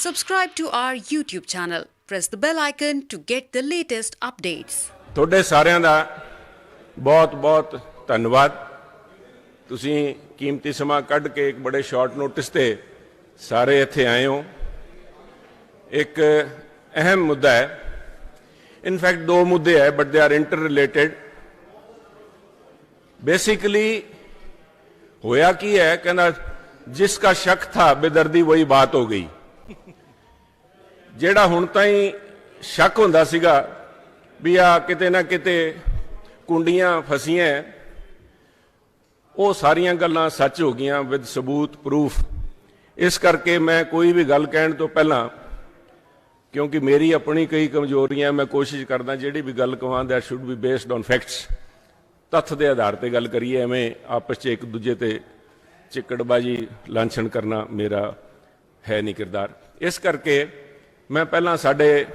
Subscribe to our YouTube channel. Press the bell icon to get the latest updates. ਤੁਹਾਡੇ ਸਾਰਿਆਂ ਦਾ ਬਹੁਤ ਬਹੁਤ ਧੰਨਵਾਦ। ਤੁਸੀਂ ਕੀਮਤੀ ਸਮਾਂ ਕੱਢ ਕੇ ਇੱਕ ਬੜੇ ਸ਼ਾਰਟ ਨੋਟਿਸ ਤੇ ਸਾਰੇ ਇੱਥੇ ਆਏ ਹੋ। ਇੱਕ ਅਹਿਮ ਮੁੱਦਾ ਹੈ, ਇਨਫੈਕਟ ਦੋ ਮੁੱਦੇ ਹੈ but they are inter related. Basically होया की है, कहना जिसका शक था बेदर्दी वही बात हो गई। जेड़ा हुण ताईं शक हुंदा सीगा भी आ किते ना किते कुंडियां फसियां, वो सारियां गल्लां सच हो गईयां विद सबूत प्रूफ। इस करके मैं कोई भी गल कहण तो पहला, क्योंकि मेरी अपनी कई कमजोरियां, मैं कोशिश करदा जिहड़ी भी गल कहां that should be based on facts, तत्थ के आधार पर गल करिए। एवें आपस च एक दूजे ते चिकड़बाजी लांछन करना मेरा है नहीं किरदार। इस करके मैं पहला साडे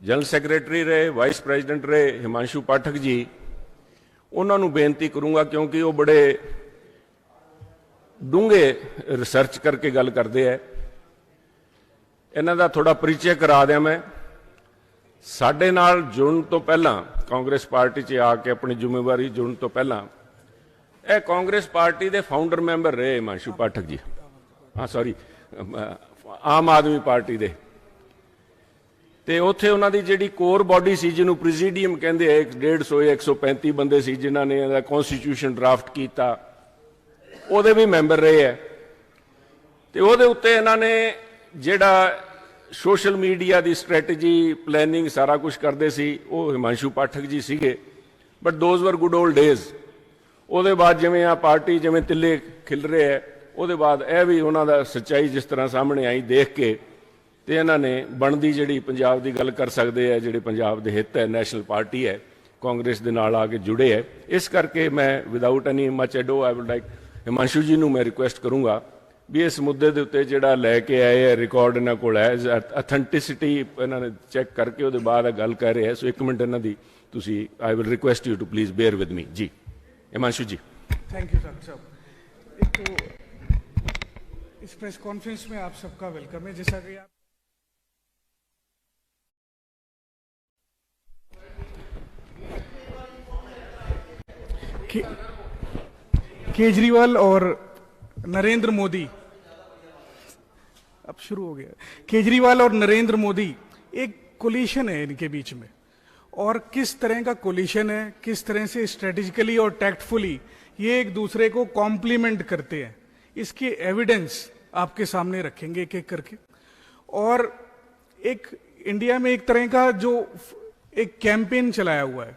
जनरल सैक्रटरी रहे, वाइस प्रेजिडेंट रहे हिमांशु पाठक जी, उन्होंने बेनती करूँगा क्योंकि वो बड़े डूंघे रिसर्च करके गल करते हैं। इन्हां दा थोड़ा परिचय करा दिया। मैं साडे नाल जुड़न तो पहला, कांग्रेस पार्टी च आके अपनी जिम्मेवारी जुड़न तो पहला, यह कांग्रेस पार्टी के फाउंडर मैंबर रहे हिमांशु पाठक जी। हाँ सॉरी, आम आदमी पार्टी दे ते उत्थे उन्हां दी जिहड़ी कोर बॉडी सी, जिन्हों प्रेसिडियम कहंदे हैं, 150 135 बंदे सी जिन्हां ने इहदा कॉन्स्टिट्यूशन ड्राफ्ट कीता, उहदे भी मैंबर रहे है। ते उहदे उत्ते इन्हां ने जिहड़ा सोशल मीडिया की स्ट्रैटेजी प्लैनिंग सारा कुछ करते सी, वो हिमांशु पाठक जी सीगे। But those were good old days. उसदे बाद जिवें आ पार्टी जिवें तिल्ले खिल रहे है, उसदे बाद यह भी उन्हों का सच्चाई जिस तरह सामने आई देख के ते इन्हां ने बनदी जिहड़ी पंजाब की गल कर सकते हैं, जिहड़े पंजाब दे हित है, नैशनल पार्टी है, कांग्रेस दे नाल आके जुड़े है। इस करके मैं without any much ado I would like Himanshu ji नूं मैं रिक्वेस्ट करूँगा भी इस मुद्दे के उत्ते जिहड़ा लैके आए है, रिकॉर्ड इन्हां कोल है, अथेंटिसिटी इन्हां ने चैक करके उसदे बाद गल कर रहे हैं। सो एक मिनट इन्हां दी तुसी, I will request you to please bear with me ji. Himanshu ji. Thank you doctor साहब। एक तो इस प्रेस कॉन्फ्रेंस में आप सबका वेलकम है। जैसा कि आप केजरीवाल और नरेंद्र मोदी, अब शुरू हो गया, केजरीवाल और नरेंद्र मोदी एक कोलिशन है इनके बीच में, और किस तरह का कोलिशन है, किस तरह से स्ट्रेटेजिकली और टैक्टफुली ये एक दूसरे को कॉम्प्लीमेंट करते हैं, इसके एविडेंस आपके सामने रखेंगे एक एक करके। और एक इंडिया में एक तरह का जो एक कैंपेन चलाया हुआ है,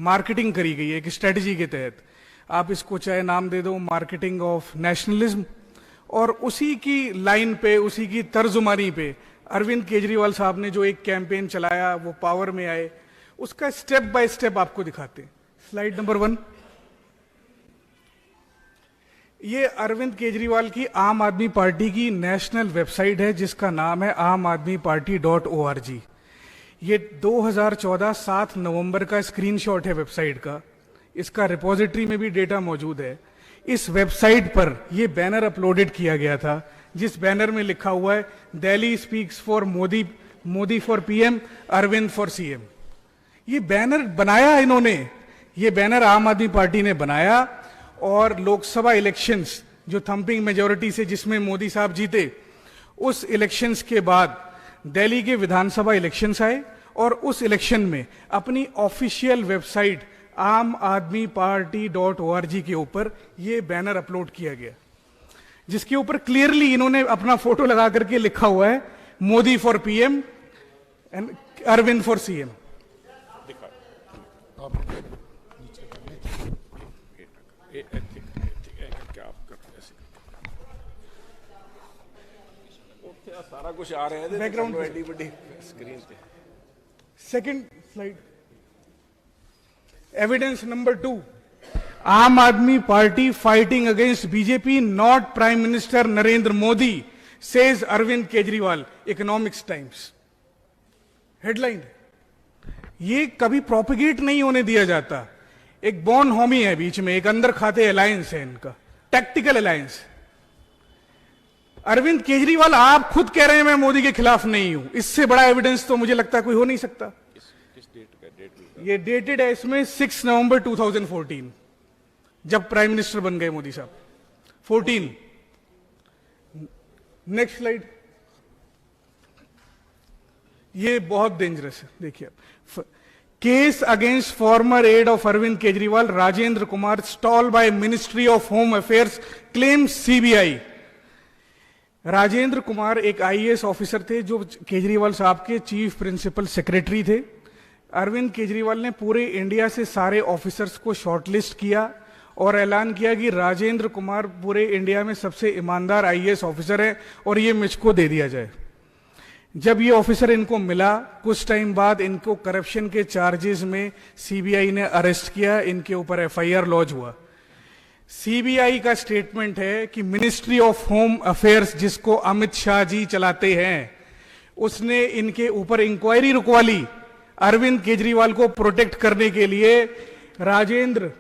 मार्केटिंग करी गई है एक स्ट्रेटजी के तहत, आप इसको चाहे नाम दे दो मार्केटिंग ऑफ नेशनलिज्म, और उसी की लाइन पे, उसी की तर्जुमानी पे अरविंद केजरीवाल साहब ने जो एक कैंपेन चलाया, वो पावर में आए, उसका स्टेप बाय स्टेप आपको दिखाते हैं। Slide number 1। ये अरविंद केजरीवाल की आम आदमी पार्टी की नेशनल वेबसाइट है, जिसका नाम है amadmiparty.org। ये 2014 7 नवंबर का स्क्रीनशॉट है वेबसाइट का। इसका रिपोजिटरी में भी डेटा मौजूद है। इस वेबसाइट पर यह बैनर अपलोडेड किया गया था, जिस बैनर में लिखा हुआ है Delhi speaks for Modi, Modi for PM, Arvind for CM. ये बैनर बनाया इन्होंने, ये बैनर आम आदमी पार्टी ने बनाया, और लोकसभा इलेक्शंस जो थंपिंग मेजोरिटी से जिसमें मोदी साहब जीते, उस इलेक्शंस के बाद दिल्ली के विधानसभा इलेक्शंस आए, और उस इलेक्शन में अपनी ऑफिशियल वेबसाइट amadmiparty.org के ऊपर ये बैनर अपलोड किया गया, जिसके ऊपर क्लियरली इन्होंने अपना फोटो लगा करके लिखा हुआ है Modi for PM and Arvind for CM. सारा कुछ आ रहा है बैकग्राउंड एडी बड़ी स्क्रीन पे। Second slide. Evidence number 2, Aam Aadmi Party fighting against BJP, not prime minister Narendra Modi, says Arvind Kejriwal, Economics Times. Headline. ये कभी प्रोपिगेट नहीं होने दिया जाता। एक बॉर्न होमी है बीच में, एक अंदर खाते अलायंस है इनका, टैक्टिकल अलायंस। अरविंद केजरीवाल आप खुद कह रहे हैं मैं मोदी के खिलाफ नहीं हूं, इससे बड़ा एविडेंस तो मुझे लगता है कोई हो नहीं सकता। ये डेटेड है इसमें 6 नवंबर 2014, जब प्राइम मिनिस्टर बन गए मोदी साहब। 14। Next slide. ये बहुत डेंजरस है, देखिए आप। Case against former aide of Arvind Kejriwal Rajendra Kumar stall by ministry of home affairs claim CBI. Rajendra Kumar एक आईएएस ऑफिसर थे जो केजरीवाल साहब के चीफ प्रिंसिपल सेक्रेटरी थे। अरविंद केजरीवाल ने पूरे इंडिया से सारे ऑफिसर्स को शॉर्टलिस्ट किया और ऐलान किया कि राजेंद्र कुमार पूरे इंडिया में सबसे ईमानदार आईएएस ऑफिसर है और ये मुझको दे दिया जाए। जब ये ऑफिसर इनको मिला, कुछ टाइम बाद इनको करप्शन के चार्जेस में सीबीआई ने अरेस्ट किया, इनके ऊपर एफआईआर लॉन्च हुआ। सीबीआई का स्टेटमेंट है कि मिनिस्ट्री ऑफ होम अफेयर्स, जिसको अमित शाह जी चलाते हैं, उसने इनके ऊपर इंक्वायरी रुकवा ली। अरविंद केजरीवाल को प्रोटेक्ट करने के लिए राजेंद्र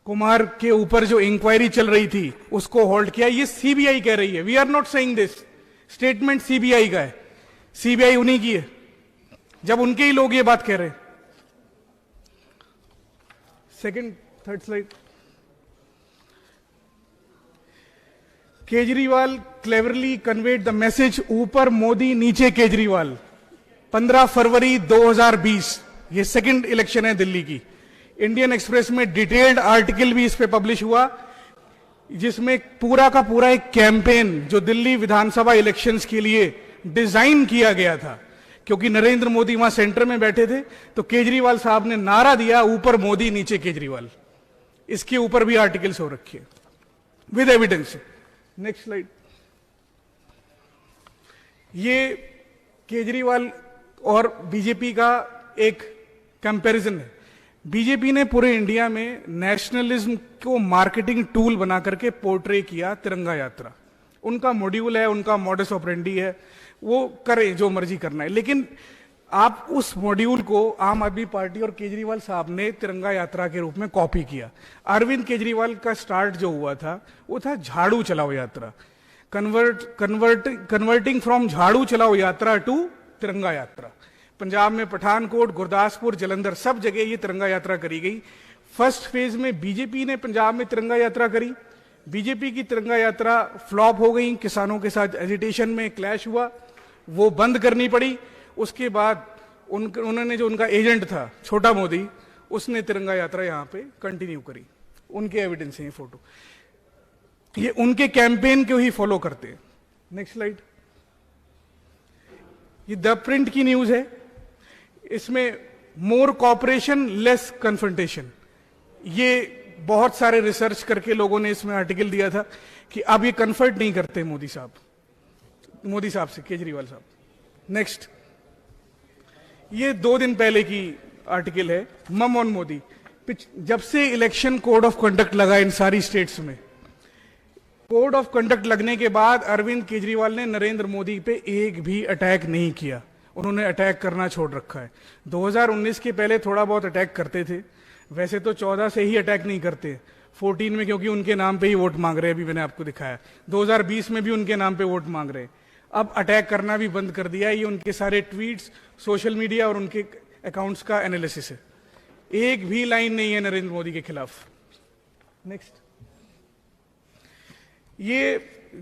कुमार के ऊपर जो इंक्वायरी चल रही थी उसको होल्ड किया। ये सीबीआई कह रही है, we are not saying this, statement CBI का है, सीबीआई उन्हीं की है, जब उनके ही लोग ये बात कह रहे हैं। Second third slide. Kejriwal cleverly conveyed the message, ऊपर मोदी नीचे केजरीवाल। 15 फरवरी 2020, ये सेकंड इलेक्शन है दिल्ली की। इंडियन एक्सप्रेस में डिटेल्ड आर्टिकल भी इस पे पब्लिश हुआ, जिसमें पूरा का पूरा एक कैंपेन जो दिल्ली विधानसभा इलेक्शंस के लिए डिजाइन किया गया था, क्योंकि नरेंद्र मोदी वहां सेंटर में बैठे थे, तो केजरीवाल साहब ने नारा दिया, ऊपर मोदी नीचे केजरीवाल। इसके ऊपर भी आर्टिकल्स हो रखे विद एविडेंस। Next slide. ये केजरीवाल और बीजेपी का एक कंपैरिजन है। बीजेपी ने पूरे इंडिया में नेशनलिज्म को मार्केटिंग टूल बना करके पोर्ट्रे किया तिरंगा यात्रा। उनका मॉड्यूल है, उनका मॉडस ऑपरेंडी है, वो करें जो मर्जी करना है, लेकिन आप उस मॉड्यूल को आम आदमी पार्टी और केजरीवाल साहब ने तिरंगा यात्रा के रूप में कॉपी किया। अरविंद केजरीवाल का स्टार्ट जो हुआ था वो था झाड़ू चलाओ यात्रा, कन्वर्टिंग फ्रॉम झाड़ू चलाओ यात्रा टू तिरंगा यात्रा। पंजाब में पठानकोट, गुरदासपुर, जलंधर, सब जगह ये तिरंगा यात्रा करी गई। फर्स्ट फेज में बीजेपी ने पंजाब में तिरंगा यात्रा करी। बीजेपी की तिरंगा यात्रा फ्लॉप हो गई, किसानों के साथ एजिटेशन में क्लैश हुआ, वो बंद करनी पड़ी। उसके बाद उन्होंने जो उनका एजेंट था छोटा मोदी, उसने तिरंगा यात्रा यहां पे कंटिन्यू करी। उनके एविडेंस है ये फोटो, ये उनके कैंपेन को ही फॉलो करते हैं। Next slide. ये द प्रिंट की न्यूज है, इसमें मोर कॉपरेशन लेस कन्फ्रंटेशन। ये बहुत सारे रिसर्च करके लोगों ने इसमें आर्टिकल दिया था कि अब ये कन्फर्ट नहीं करते मोदी साहब से, केजरीवाल साहब। नेक्स्ट, ये 2 दिन पहले की आर्टिकल है, मम ऑन मोदी। जब से इलेक्शन कोड ऑफ कंडक्ट लगा इन सारी स्टेट्स में, कोड ऑफ कंडक्ट लगने के बाद अरविंद केजरीवाल ने नरेंद्र मोदी पे एक भी अटैक नहीं किया, उन्होंने अटैक करना छोड़ रखा है। 2019 के पहले थोड़ा बहुत अटैक करते थे, वैसे तो 14 से ही अटैक नहीं करते, 14 में क्योंकि उनके नाम पे ही वोट मांग रहे हैं, अभी मैंने आपको दिखाया। 2020 में भी उनके नाम पे वोट मांग रहे हैं। अब अटैक करना भी बंद कर दिया। ये उनके सारे ट्वीट्स, सोशल मीडिया और उनके अकाउंट्स का एनालिसिस है। एक भी लाइन नहीं है नरेंद्र मोदी के खिलाफ। नेक्स्ट, ये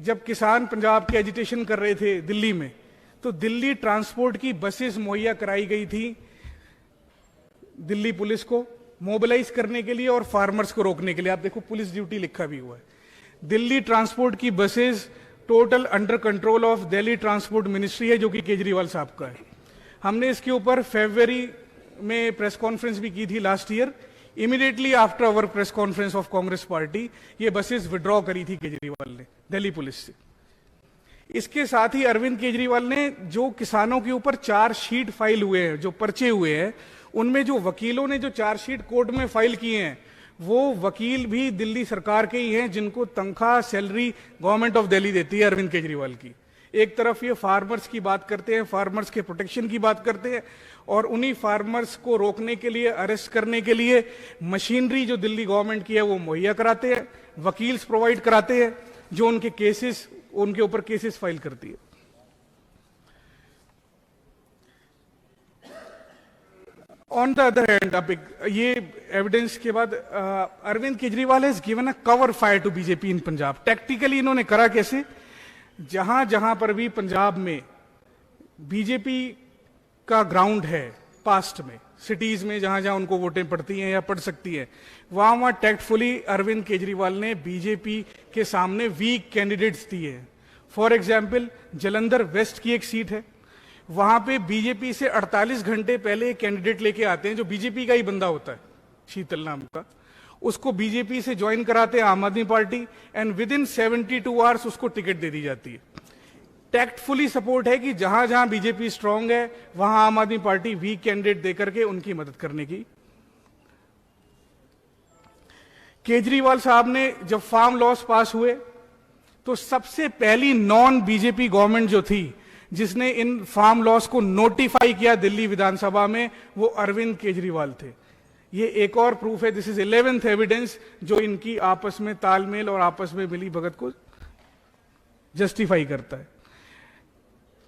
जब किसान पंजाब की एजिटेशन कर रहे थे दिल्ली में, तो दिल्ली ट्रांसपोर्ट की बसेस मुहैया कराई गई थी दिल्ली पुलिस को मोबिलाइज करने के लिए और फार्मर्स को रोकने के लिए। आप देखो पुलिस ड्यूटी लिखा भी हुआ है। दिल्ली ट्रांसपोर्ट की buses total under control of Delhi transport ministry है, जो कि केजरीवाल साहब का है। हमने इसके ऊपर फरवरी में प्रेस कॉन्फ्रेंस भी की थी last year. Immediately after our press conference of Congress party, ये बसेस विड्रॉ करी थी केजरीवाल ने दिल्ली पुलिस से। इसके साथ ही अरविंद केजरीवाल ने जो किसानों के ऊपर चार्जशीट फाइल हुए हैं, जो पर्चे हुए हैं, उनमें जो वकीलों ने जो चार्जशीट कोर्ट में फाइल किए हैं, वो वकील भी दिल्ली सरकार के ही हैं, जिनको तनख्वाह सैलरी गवर्नमेंट ऑफ दिल्ली देती है अरविंद केजरीवाल की। एक तरफ ये फार्मर्स की बात करते हैं, फार्मर्स के प्रोटेक्शन की बात करते हैं, और उन्हीं फार्मर्स को रोकने के लिए, अरेस्ट करने के लिए मशीनरी जो दिल्ली गवर्नमेंट की है वो मुहैया कराते हैं, वकील्स प्रोवाइड कराते हैं, जो उनके केसेस उनके ऊपर केसेस फाइल करती है। ऑन द अदर हैंड, अब ये एविडेंस के बाद Arvind Kejriwal has given a cover fire to BJP in Punjab. Tactically इन्होंने करा कैसे, जहां जहां पर भी पंजाब में बीजेपी का ग्राउंड है, पास्ट में सिटीज में जहां जहां उनको वोटें पड़ती हैं या पड़ सकती हैं, वहां वहां टैक्टफुली अरविंद केजरीवाल ने बीजेपी के सामने वीक कैंडिडेट्स दिए हैं। फॉर एग्जाम्पल, जलंधर वेस्ट की एक सीट है, वहां पे बीजेपी से 48 घंटे पहले एक कैंडिडेट लेके आते हैं जो बीजेपी का ही बंदा होता है, शीतल नाम का, उसको बीजेपी से ज्वाइन कराते हैं आम Aadmi party, and with in 72 hours उसको टिकट दे दी जाती है। टैक्टफुली सपोर्ट है कि जहां जहां बीजेपी स्ट्रांग है वहां आम आदमी पार्टी वीक कैंडिडेट देकर के उनकी मदद करने की। केजरीवाल साहब ने जब फार्म लॉस पास हुए तो सबसे पहली नॉन बीजेपी गवर्नमेंट जो थी जिसने इन फार्म लॉस को नोटिफाई किया दिल्ली विधानसभा में, वो अरविंद केजरीवाल थे। ये एक और प्रूफ है, दिस इज 11th एविडेंस जो इनकी आपस में तालमेल और आपस में मिली भगत को जस्टिफाई करता है।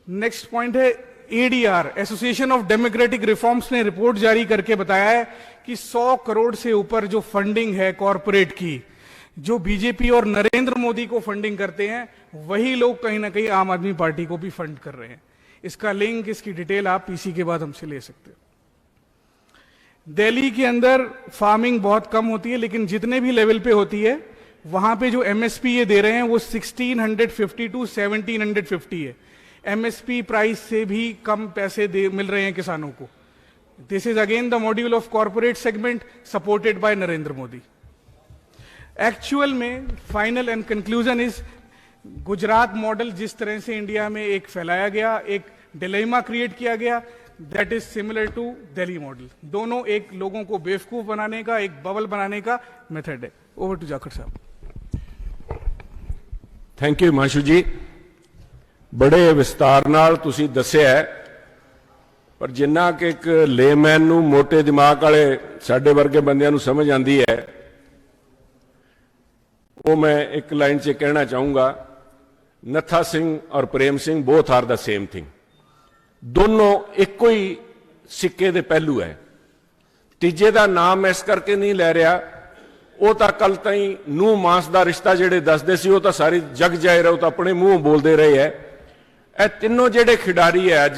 नेक्स्ट पॉइंट है ADR, association of democratic reforms ने रिपोर्ट जारी करके बताया है कि 100 करोड़ से ऊपर जो फंडिंग है कॉरपोरेट की, जो बीजेपी और नरेंद्र मोदी को फंडिंग करते हैं, वही लोग कहीं ना कहीं आम आदमी पार्टी को भी फंड कर रहे हैं। इसका लिंक, इसकी डिटेल आप पीसी के बाद हमसे ले सकते हो। दिल्ली के अंदर फार्मिंग बहुत कम होती है, लेकिन जितने भी लेवल पे होती है वहां पे जो एमएसपी ये दे रहे हैं वो 1650 टू 1750 है। एमएसपी प्राइस से भी कम पैसे मिल रहे हैं किसानों को। This is again the module of corporate segment supported by Narendra Modi. Actual में final end conclusion is, Gujarat model जिस तरह से इंडिया में एक फैलाया गया, एक डिलेमा क्रिएट किया गया, that is similar to Delhi model. दोनों एक लोगों को बेवकूफ बनाने का, एक बबल बनाने का मेथड है। ओवर टू जाखड़ साहब। थैंक यू हिमांशु जी, बड़े विस्तार नाल तुसीं दस्सिआ है, पर जिन्ना कि एक लेमैन नूं मोटे दिमाग वाले साडे वर्गे बंदियां नूं समझ आंदी है, वो मैं एक लाइन च कहना चाहूंगा, नथा सिंह और Prem Singh both are the same thing. दोनों एक ही सिक्के दे पहलू है। तीजे का नाम इस करके नहीं लै रहा, वो तो कल ताई नूह मांस का रिश्ता जेडे दसदे सी, वो तो सारी जग जाए रहे, तो अपने मूँह बोलते रहे है। ਇਹ ਤਿੰਨੋਂ ਜਿਹੜੇ ਖਿਡਾਰੀ ਹੈ ਅੱਜ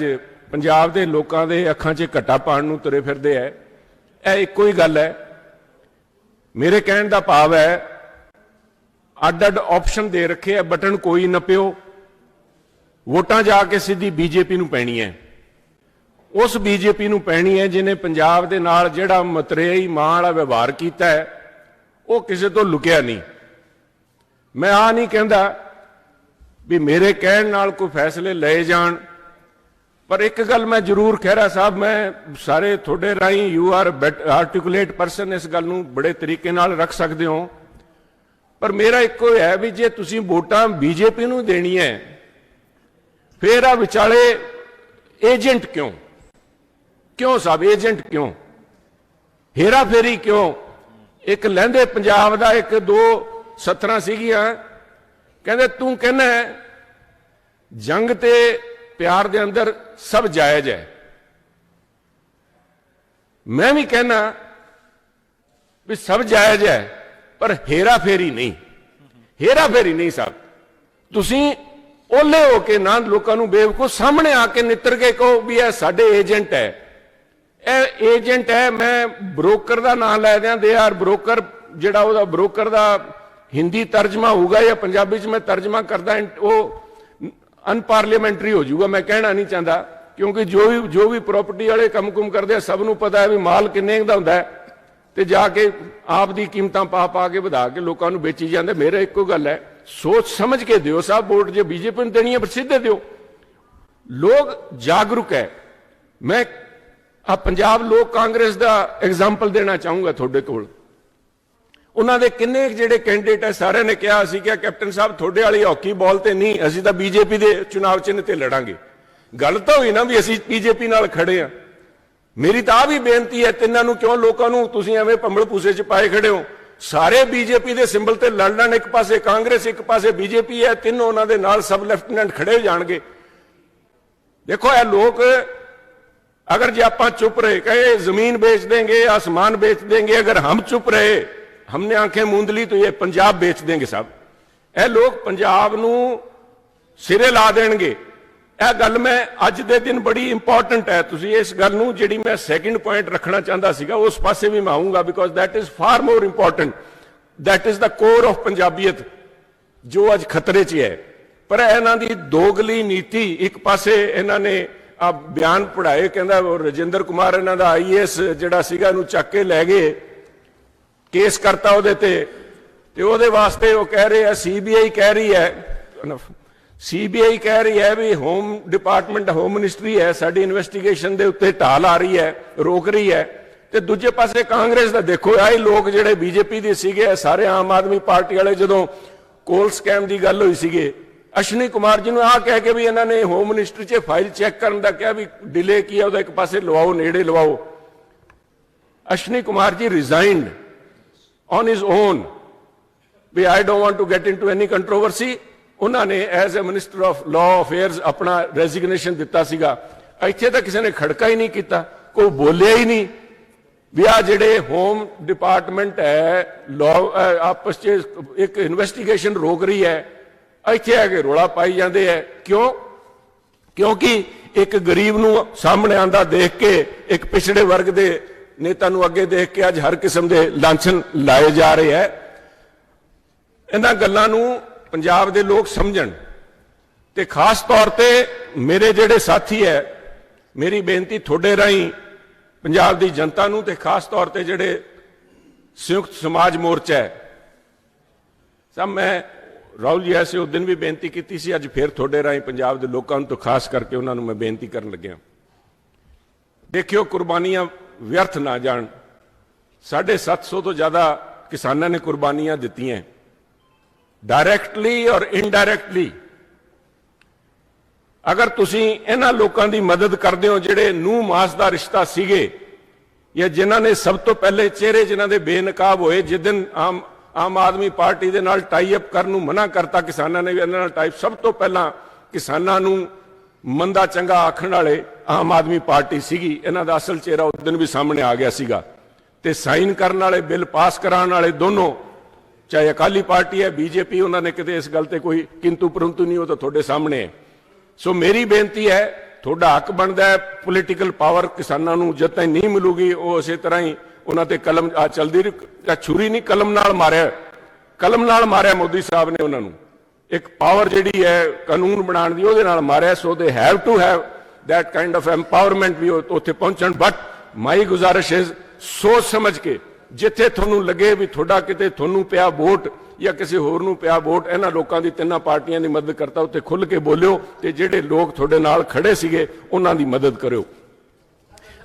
ਪੰਜਾਬ ਦੇ ਲੋਕਾਂ ਦੇ ਅੱਖਾਂ 'ਚ ਘੱਟਾ ਪਾਉਣ ਨੂੰ ਤੁਰੇ ਫਿਰਦੇ ਹੈ, ਇਹ ਇੱਕੋ ਹੀ ਗੱਲ ਹੈ। ਮੇਰੇ ਕਹਿਣ ਦਾ ਭਾਵ ਹੈ, ਅੱਡ ਅੱਡ ਆਪਸ਼ਨ ਦੇ ਰੱਖੇ ਹੈ, ਬਟਨ ਕੋਈ ਨੱਪਿਓ, ਵੋਟਾਂ ਜਾ ਕੇ ਸਿੱਧੀ ਬੀਜੇਪੀ ਨੂੰ ਪੈਣੀ ਹੈ। ਉਸ ਬੀਜੇਪੀ ਨੂੰ ਪੈਣੀ ਹੈ ਜਿਹਨੇ ਪੰਜਾਬ ਦੇ ਨਾਲ ਜਿਹੜਾ ਮਤਰੇਈ ਮਾਂ ਵਾਲਾ ਵਿਵਹਾਰ ਕੀਤਾ ਹੈ, ਉਹ ਕਿਸੇ ਤੋਂ ਲੁਕਿਆ ਨਹੀਂ। ਮੈਂ ਆ ਨਹੀਂ ਕਹਿੰਦਾ भी मेरे कहण नाल कोई फैसले ले जान, पर एक गल मैं जरूर खैरा साहब, मैं सारे थोड़े राही, यू आर आर्टिकुलेट परसन, इस गल नूं बड़े तरीके नाल रख सकते हो, पर मेरा एको है भी जे तुसीं वोटां बीजेपी नूं देनी है, फिर आ विचाले एजेंट क्यों? क्यों साहब एजेंट क्यों? हेरा फेरी क्यों? एक लहंदे पंजाब दा एक दो सत्तरां सीगियां, कहते तू कहना है जंग ते प्यार दे अंदर सब जायज है, मैं भी कहना भी सब जायज है, पर हेरा फेरी नहीं। हेरा फेरी नहीं साहब, तुसी ओले होके ना लोगों को बेवकूफ सामने आके नितर के कहो भी यह साडे एजेंट है, यह एजेंट है। मैं ब्रोकर का नाम लै दियां, दे आर ब्रोकर, जिहड़ा ओहदा ब्रोकर का हिंदी तर्जमा होगा या पंजाबी च मैं तर्जमा करदा, वो अनपार्लीमेंटरी हो जाऊगा। मैं कहना नहीं चाहता, क्योंकि जो भी प्रॉपर्टी वाले कम कुम करते हैं, सबनों पता है भी माल किन्ने दा हुंदा है, ते जाके आप दी कीमतां पा पा के वधा के लोगों को बेची जाते। मेरा एको गल है, सोच समझ के दियो साहब वोट, जो बीजेपी ने देनी है सीधे दियो। लोग जागरूक है। मैं आ पंजाब लोक कांग्रेस का एग्जाम्पल देना चाहूंगा थोड़े कोल। उन्होंने किन्ने जिहड़े कैंडिडेट है, सारे ने कहा असीं क्या कैप्टन साहब थोड़े वाली हॉकी बॉल ते नहीं, असीं तां बीजेपी के चुनाव चिन्ह ते लड़ांगे। गल तो हुई ना भी असीं बीजेपी नाल खड़े हैं। मेरी तो आ भी बेनती है, तिन्हां नूं क्यों लोकां नूं तुसीं एवें भंबल भूसे च पाए खड़े हो? ਸਾਰੇ ਬੀਜੇਪੀ ਦੇ ਸਿੰਬਲ ਤੇ ਲੜਨ, ਇੱਕ ਪਾਸੇ ਕਾਂਗਰਸ ਇੱਕ ਪਾਸੇ ਬੀਜੇਪੀ ਹੈ, ਤਿੰਨੋਂ ਉਹਨਾਂ ਦੇ ਨਾਲ ਸਬ ਲੈਫਟੀਨੈਂਟ ਖੜੇ ਹੋ ਜਾਣਗੇ। देखो ये लोग अगर जे आप चुप रहे कहे जमीन बेच देंगे आसमान बेच देंगे, अगर हम चुप रहे हमने आंखें मूंद ली तो ये पंजाब बेच देंगे साहब। ये लोग पंजाब नू सिरे ला देंगे। यह गल मैं अज दे दिन बड़ी इंपॉर्टेंट है, तुसी इस गल नू जिहड़ी मैं सैकेंड पॉइंट रखना चाहता सीगा उस पासे भी मैं आऊंगा, because that is far more important, that is the core of पंजाबीयत जो अज खतरे च है। पर इन्हां दी दोगली नीति, एक पासे इन्हां ने आ बयान पढ़ाए, कहंदा राजेंद्र कुमार इन्हां दा IAS जिहड़ा सीगा इहनूं चक के लै गए, केस करता उहदे ते उहदे वास्ते वो कह रहे हैं CBI कह रही है, CBI कह रही है भी होम डिपार्टमेंट होम मिनिस्ट्री है साडी इन्वेस्टिगेशन दे उत्ते ढाल आ रही है, रोक रही है। ते दूजे पासे कांग्रेस दा देखो आए लोग जिहड़े बीजेपी दे सीगे सारे आम आदमी पार्टी वाले जदों कोल स्कैम दी गल होई सीगे अश्विनी कुमार जी ने आ कह के भी इन्होंने होम मिनिस्ट्री च फाइल चैक करने का क्या भी डिले किया, एक पासे लवाओ नेड़े लवाओ। Ashwini Kumar ji resigned on his own भी I don't want to get into any controversy. उन्होंने as a minister of law affairs अपना रेजिग्नेशन दिता सीगा, इत्थे तो किसी ने खड़का ही नहीं किया, कोई बोलिया ही नहीं भी आ जिहड़े होम डिपार्टमेंट है लॉ आपस च एक इन्वेस्टिगेशन रोक रही है, इत्थे आके रोला पाई जाते हैं। क्यों? क्योंकि एक गरीब नूं सामने आंदा देख के, एक पिछड़े वर्ग के नेता नूं अगे देख के अज हर किस्म के लांछन लाए जा रहे हैं। इन्हां गल्लां नूं पंजाब दे लोग समझण ते खास तौर ते मेरे जिहड़े साथी है, मेरी बेनती थोड़े राही पंजाब दी जनता नूं ते खास तौर ते जिहड़े संयुक्त समाज मोर्चा है सब, मैं राहुल जी ऐसे उस दिन भी बेनती की सी, अज फिर थोड़े राही पंजाब के लोगों तो खास करके उन्होंने मैं बेनती करन लग्या, देखियो कुर्बानियां व्यर्थ ना जान। 750 तो ज़्यादा किसानों ने कुर्बानियां दित्ती हैं डायरैक्टली और इनडायरैक्टली। अगर तुसी इन्हां लोगों की मदद करते हो जिहड़े नूह मास का रिश्ता सीगे या जिन्हां ने सब तो पहले चेहरे जिन्हां दे बेनकाब होए, जिस दिन आम आदमी पार्टी दे नाल टाई अप करन नूं मना करता किसानों ने भी इन्हां नाल टाई, सब तो पहला किसानों नूं मंदा चंगा आखण वाले आम आदमी पार्टी सीगी। इन्हां दा असल चेहरा उस दिन भी सामने आ गया सीगा ते साइन करन वाले बिल पास कराने वाले दोनों, चाहे अकाली पार्टी है बीजेपी, उन्होंने किते इस गल ते कोई किंतु परंतु नहीं, वो तो थोड़े सामने है। सो मेरी बेनती है, थोड़ा हक बनता है, पोलिटिकल पावर किसानों नूं जद तक नहीं मिलूगी वो इस तरह ही उन्होंने कलम चलती रही, छुरी नहीं कलम नाल मारिया, कलम नाल मारिया मोदी साहब ने उन्होंने एक पावर जिहड़ी है कानून बनाने की उहदे नाल मारिया। So they have to have that kind of empowerment भी उत्थे पहुंचण। बट माई गुजारिश इज सोच समझ के जिथे तुहानूं लगे भी थोड़ा किते तुहानूं पिया वोट या किसी होर नूं पिया वोट, इन्हां लोकां दी तिन्नां पार्टियां दी मदद करता उत्थे खुल के बोलियो ते जिहड़े लोग तुहाडे नाल खड़े सीगे उन्हां दी मदद करियो।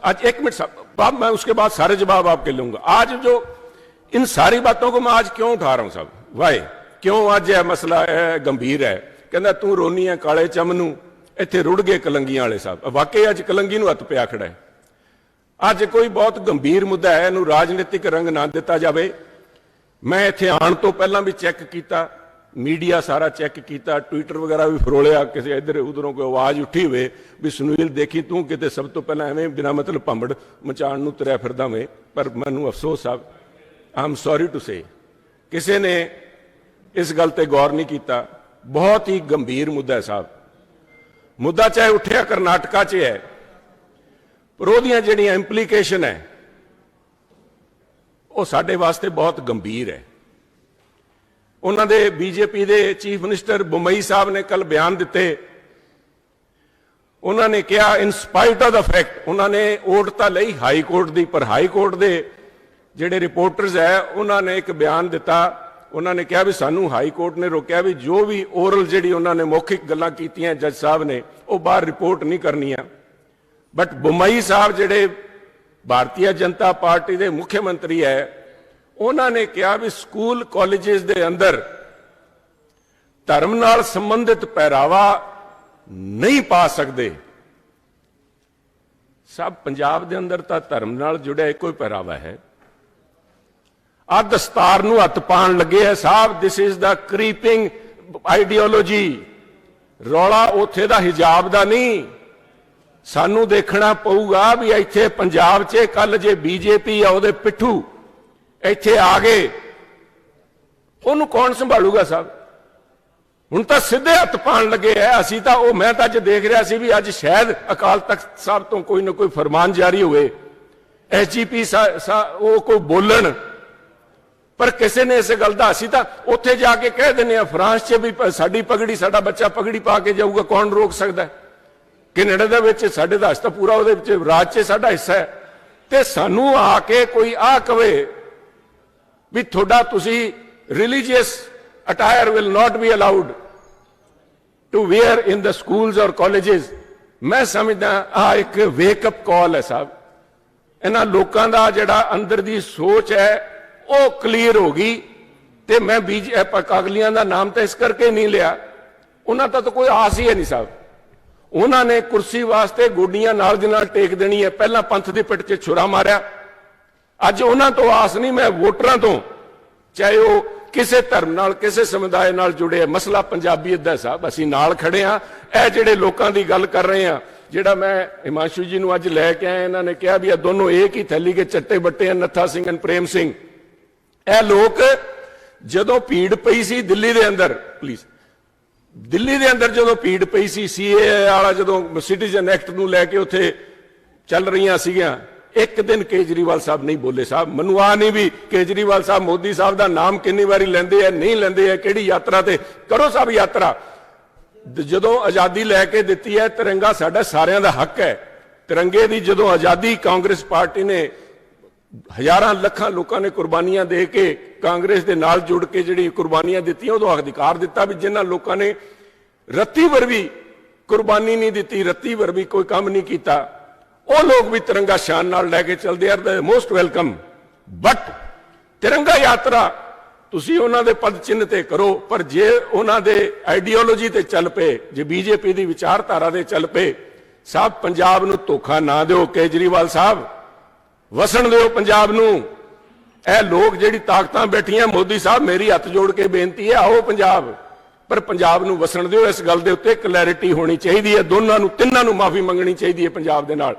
आज एक मिनट साहब, मैं उसके बाद सारे जवाब आपके लूंगा। आज जो इन सारी बातों को मैं आज क्यों उठा रहा हूं साहब, वाई क्यों आज यह मसला है गंभीर है। कहना तू रोनी है काले चमनू, इत्थे रुड़ गए कलंगियां वाले साहब। वाकई अज कलंगी नूं हत्थ पिया खड़ा है। अज कोई बहुत गंभीर मुद्दा है, इहनूं राजनीतिक रंग ना दिता जाए। मैं इत्थे आउण तो पहलां भी चैक किया, मीडिया सारा चैक किया, ट्विटर वगैरह भी फरोलिया, किसी इधर उधरों कोई आवाज़ उठी हुए भी सुनील देखी तू किते सब तो पहला एवं बिना मतलब भंबड़ मचाण नूं तुरिया फिरदा वे। पर मैनूं अफसोस साहब, आई एम सॉरी टू से किसी ने इस गल ते गौर नहीं किया। बहुत ही गंभीर मुद्दा है साहब। मुद्दा चाहे उठिया करनाटका च है, पर उहदियां जिहड़ियां इंप्लीकेशन है वो साडे वास्ते बहुत गंभीर है। उन्होंने बीजेपी के चीफ मिनिस्टर बुमई साहब ने कल बयान दिते, उन्होंने कहा in spite of the fact, उन्होंने ओट तो लई हाई कोर्ट की, पर हाई कोर्ट के जिहड़े रिपोर्टर्स है उन्होंने एक बयान दिता। उन्होंने कहा भी सानू हाई कोर्ट ने रोकया भी जो भी ओरल जिहड़ी उन्होंने मौखिक गल्लां कीतियां जज साहब ने वो बाहर रिपोर्ट नहीं करनियां। बट बुमई साहब जिहड़े भारतीय जनता पार्टी के मुख्यमंत्री है, उन्होंने कहा भी स्कूल कॉलेजेस के अंदर धर्म नाल संबंधित पहरावा नहीं पा सकते। सब पंजाब के अंदर तो धर्म नाल जुड़िया एक कोई पहरावा है। ਆ ਦਸਤਾਰ ਨੂੰ ਹੱਥ ਪਾਣ ਲੱਗੇ ਹੈ ਸਾਹਿਬ। This is the ਕ੍ਰੀਪਿੰਗ ideology. ਰੌਲਾ ਉੱਥੇ ਦਾ ਹਿਜਾਬ ਦਾ ਨਹੀਂ, ਸਾਨੂੰ ਦੇਖਣਾ ਪਊਗਾ ਵੀ ਇੱਥੇ ਪੰਜਾਬ 'ਚ ਕੱਲ ਜੇ ਬੀਜੇਪੀ ਆ ਉਹਦੇ ਪਿੱਠੂ ਇੱਥੇ ਆ ਗਏ, ਉਹਨੂੰ ਕੌਣ ਸੰਭਾਲੂਗਾ ਸਾਹਿਬ। ਹੁਣ ਤਾਂ ਸਿੱਧੇ ਹੱਥ ਪਾਣ ਲੱਗੇ ਐ। ਅਸੀਂ ਤਾਂ ਉਹ, ਮੈਂ ਤਾਂ ਅੱਜ ਦੇਖ ਰਿਹਾ ਸੀ ਵੀ ਅੱਜ ਸ਼ਾਇਦ ਅਕਾਲ ਤਖਤ ਸਾਹਿਬ ਤੋਂ ਕੋਈ ਨਾ ਕੋਈ ਫਰਮਾਨ ਜਾਰੀ ਹੋਵੇ, ਐਸਜੀਪੀ ਉਹ ਕੋਈ ਬੋਲਣ, ਪਰ ਕਿਸੇ ਨੇ ਇਸ ਗੱਲ ਦਾ, ਅਸੀਂ ਤਾਂ ਉੱਥੇ ਜਾ ਕੇ ਕਹਿ ਦਿੰਦੇ ਆ ਫਰਾਂਸ 'ਚ ਵੀ ਸਾਡੀ ਪਗੜੀ, ਸਾਡਾ ਬੱਚਾ ਪਗੜੀ ਪਾ ਕੇ ਜਾਊਗਾ, ਕੌਣ ਰੋਕ ਸਕਦਾ। ਕੈਨੇਡਾ ਦੇ ਵਿੱਚ ਸਾਡੇ ਦਾ ਤਾਂ ਪੂਰਾ ਉਹਦੇ ਵਿੱਚ ਰਾਜ 'ਚ ਸਾਡਾ ਹਿੱਸਾ ਹੈ, ਤੇ ਸਾਨੂੰ ਆ ਕੇ ਕੋਈ ਆ ਕਵੇ ਵੀ ਤੁਹਾਡਾ ਤੁਸੀਂ religious attire will not be allowed to wear in the schools or colleges। मैं समझदा आ एक wake up call है साहब। इन्हां लोकां दा जिहड़ा अंदर दी सोच है वो क्लीयर हो गई। ते मैं अकालियां दा नाम तो इस करके नहीं लिया, उन्हां दा तो कोई आस ही है नहीं साहब। उन्होंने कुर्सी वास्ते गोडियां नाल दी नाल टेक देनी है। पहला पंथ दी पिट च छुरा मारिया, अज उन्हां तो आस नहीं, मैं वोटरां तो, चाहे वो किसी धर्म नाल किसी समुदाय नाल जुड़े है। मसला पंजाबीयत दा साहब, असीं नाल खड़े हाँ। यह जिहड़े लोकां दी गल कर रहे हैं, जिहड़ा मैं हिमांशु जी नूं अज लैके आया, इन्हां ने कहा भी ये दोनों एक ही थैली के चट्टे बट्टे हैं, नत्था सिंह एंड प्रेम सिंह। यह लोग जदों भीड़ पई सी दिल्ली दे अंदर, प्लीज दिल्ली दे अंदर जदों भीड़ पई सी, सीएए वाला जदों सिटीजन एक्ट नूं लैके उत्थे चल रही सीगियां, एक दिन केजरीवाल साहब नहीं बोले साहब। मैनूं आ नहीं भी केजरीवाल साहब मोदी साहब का नाम कितनी बारी लेंदे है, नहीं लेंदे है, किहड़ी यात्रा ते करो साहब यात्रा। जदों आज़ादी लैके दित्ती है, तिरंगा साडा सारियां दा हक है। तिरंगे दी जदों आज़ादी कांग्रेस पार्टी ने हज़ारां लखां लोकां ने कुर्बानियां दे के कांग्रेस दे नाल जुड़ के जिहड़ी कुर्बानियां दित्तियां, उदों अधिकार दिता भी जिन्हां लोकां ने रत्ती भर भी कुर्बानी नहीं दित्ती, रत्ती भर भी कोई काम नहीं किया, वो लोग भी तिरंगा शान नाल लैके चलते are the most welcome. But Tiranga Yatra तुसी उन्हां दे पद चिन्ह ते करो, पर जे उन्हां दे आइडियोलॉजी ते चल पे, जे बीजेपी दी विचारधारा ते चल पे साहब, पंजाब नूं धोखा ना दिओ। केजरीवाल साहब वसन दिओ पंजाब नूं। ए लोग जिहड़ी ताकतां बैठियां, मोदी साहब मेरी हथ जोड़ के बेनती है, आओ पंजाब, पर पंजाब नूं वसन दिओ। इस गल दे उत्ते क्लैरिटी होनी चाहिए है, दोनों नूं तिन्नां नूं माफी मंगनी चाहिए है पंजाब दे नाल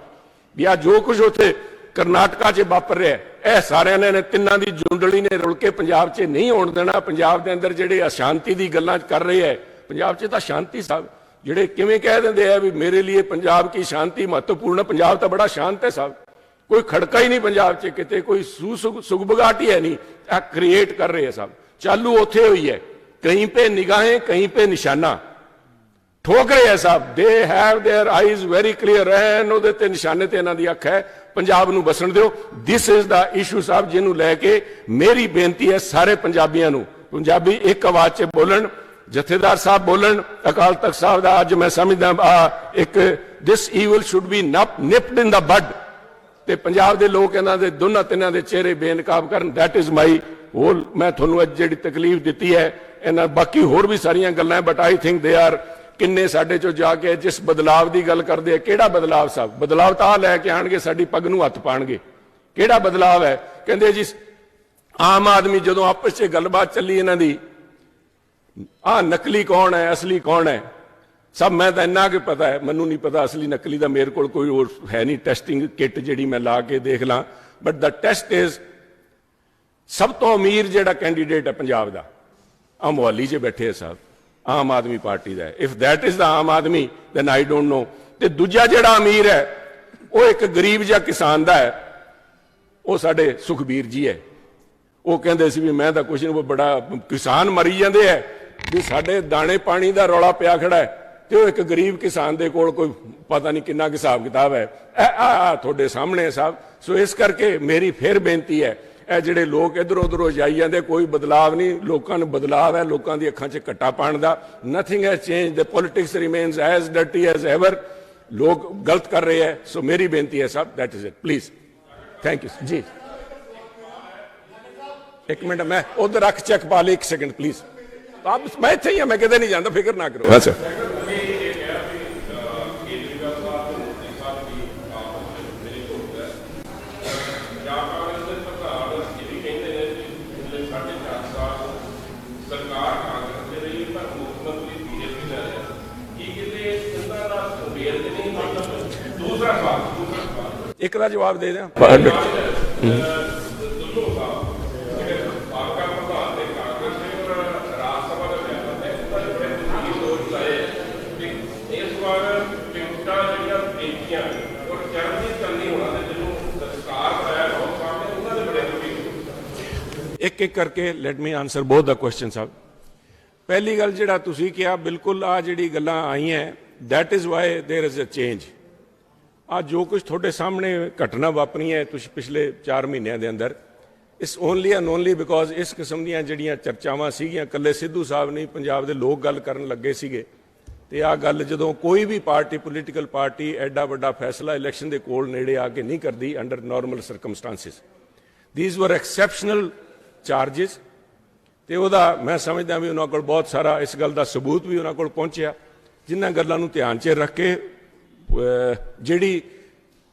भी आ जो कुछ उत्थे करनाटका च वापर रहा है, सारिਆਂ ने तिन्नां दी जुंडली ने रुल के पंजाब च नहीं होण देना। पंजाब दे अंदर जिहड़े अशांति दी गल्लां कर रहे हैं, पंजाब च तां शांति साहब, जिहड़े किवें कह दिंदे आ भी मेरे लिए पंजाब की शांति महत्वपूर्ण, पंजाब तो बड़ा शांत है साहब, कोई खड़का ही नहीं पंजाब च किते, कोई सुगबगाहट ही है नहीं। आ क्रिएट कर रहे हैं साहब, चालू उत्थे हुई है, कहीं पे निगाहें कहीं पे निशाना ठोक रहे हैं साहब। They have their eyes very clear and उहदे ते निशाने ते इन्हां दी अख है। पंजाब नूं बसण दिओ। दिस इज द इशू साहब जिन्हों लैके मेरी बेनती है सारे पंजाबियों नूं, पंजाबी एक आवाज च बोलन, जथेदार साहब बोलन, अकाल तख्त साहब दा अज मैं समझदा एक this evil should be nipped in the bud, ते पंजाब दे लोग इन्हां दे दोनों तिन्हां दे चेहरे बेनकाब करन। दैट इज माई होल, मैं तुहानूं अज जिहड़ी तकलीफ दित्ती है, इन्हां बाकी होर भी सारियां गल्लां, but I think they are किन्ने साडे चों जाके जिस बदलाव की गल करते हैं, किहड़ा बदलाव साहब, बदलाव तो आ लैके आएंगे साडी पग नूं हत्थ पाणगे, किहड़ा बदलाव है। कहंदे जी आम आदमी जदों आपस च गलबात चली इन्हां दी, आ नकली कौन है असली कौन है सब मैं तो इन्ना कि पता है, मैनूं नहीं पता असली नकली का, मेरे को कोई और है नहीं टेस्टिंग किट जिहड़ी मैं ला के देख ला। बट द टेस्ट इज सब तो अमीर जिहड़ा कैंडीडेट है पंजाब का, आ मोहाली च बैठे है साहब, आम आदमी पार्टी का। इफ दैट इज द आम आदमी दैन आई डोंट नो। ते दूजा जिहड़ा अमीर है वो एक गरीब जिहा किसान दा है, वो साडे सुखबीर जी है। वो कहंदे सी भी मैं तो कुछ नहीं, वो बड़ा किसान मरी जाते है भी साडे दाने पानी का रौला पिया खड़ा है, तो एक गरीब किसान दे कोल कोई पता नहीं कितना हिसाब किताब है। तुहाडे सामने है साहब। सो इस करके मेरी फिर बेनती है, ਇਹ ਜਿਹੜੇ ਲੋਕ इधर उधरों जाई ਜਾਂਦੇ, कोई बदलाव नहीं, लोगों ਨੂੰ बदलाव है, लोगों की ਅੱਖਾਂ 'ਚ ਘੱਟਾ ਪਾਣ ਦਾ। Nothing has change, the politics remains as dirty as ever. लोग गलत कर रहे हैं। सो मेरी बेनती है साहब, that is it, please, thank you ji. एक मिनट मैं उधर रख चेक पा ले, एक सेकंड प्लीज। आप मैं इत्थे ही, मैं किते नहीं जाता, फिक्र ना करो। हाँ सर। ਇੱਕ ਦਾ ਜਵਾਬ ਦੇ ਦਿਆਂ। ਇੱਕ ਇੱਕ ਕਰਕੇ ਲੈਟ ਮੀ ਆਨਸਰ ਬੋਥ ਦਾ ਕੁਐਸਚਨ ਸਾਹਿਬ। ਪਹਿਲੀ ਗੱਲ ਜਿਹੜਾ ਤੁਸੀਂ ਕਿਹਾ ਬਿਲਕੁਲ ਆ ਜਿਹੜੀ ਗੱਲਾਂ ਆਈਆਂ that is why there is a change. ਆ ਜੋ ਕੁਝ ਤੁਹਾਡੇ ਸਾਹਮਣੇ ਘਟਨਾ ਵਾਪਰੀ ਹੈ ਤੁਸੀਂ ਪਿਛਲੇ 4 ਮਹੀਨਿਆਂ ਦੇ ਅੰਦਰ ਇਸ ਓਨਲੀ ਐਂਡ ਓਨਲੀ ਬਿਕੋਜ਼ ਇਸ ਕਿਸਮ ਦੀਆਂ ਜਿਹੜੀਆਂ ਚਰਚਾਵਾਂ ਸੀਗੀਆਂ ਇਕੱਲੇ ਸਿੱਧੂ ਸਾਹਿਬ ਨਹੀਂ ਪੰਜਾਬ ਦੇ ਲੋਕ ਗੱਲ ਕਰਨ ਲੱਗੇ ਸੀਗੇ ਤੇ ਆ ਗੱਲ ਜਦੋਂ ਕੋਈ ਵੀ ਪਾਰਟੀ ਪੋਲੀਟੀਕਲ ਪਾਰਟੀ ਐਡਾ ਵੱਡਾ ਫੈਸਲਾ ਇਲੈਕਸ਼ਨ ਦੇ ਕੋਲ ਨੇੜੇ ਆ ਕੇ ਨਹੀਂ ਕਰਦੀ ਅੰਡਰ ਨਾਰਮਲ ਸਰਕਮਸਟੈਂਸਿਸ ਥੀਸ ਵਰ ਐਕਸੈਪਸ਼ਨਲ ਚਾਰਜਿਸ ਤੇ ਉਹਦਾ ਮੈਂ ਸਮਝਦਾ ਵੀ ਉਹਨਾਂ ਕੋਲ ਬਹੁਤ ਸਾਰਾ ਇਸ ਗੱਲ ਦਾ ਸਬੂਤ ਵੀ ਉਹਨਾਂ ਕੋਲ ਪਹੁੰਚਿਆ ਜਿਨ੍ਹਾਂ ਗੱਲਾਂ ਨੂੰ ਧਿਆਨ 'ਚ ਰੱਖ ਕੇ ਜਿਹੜੀ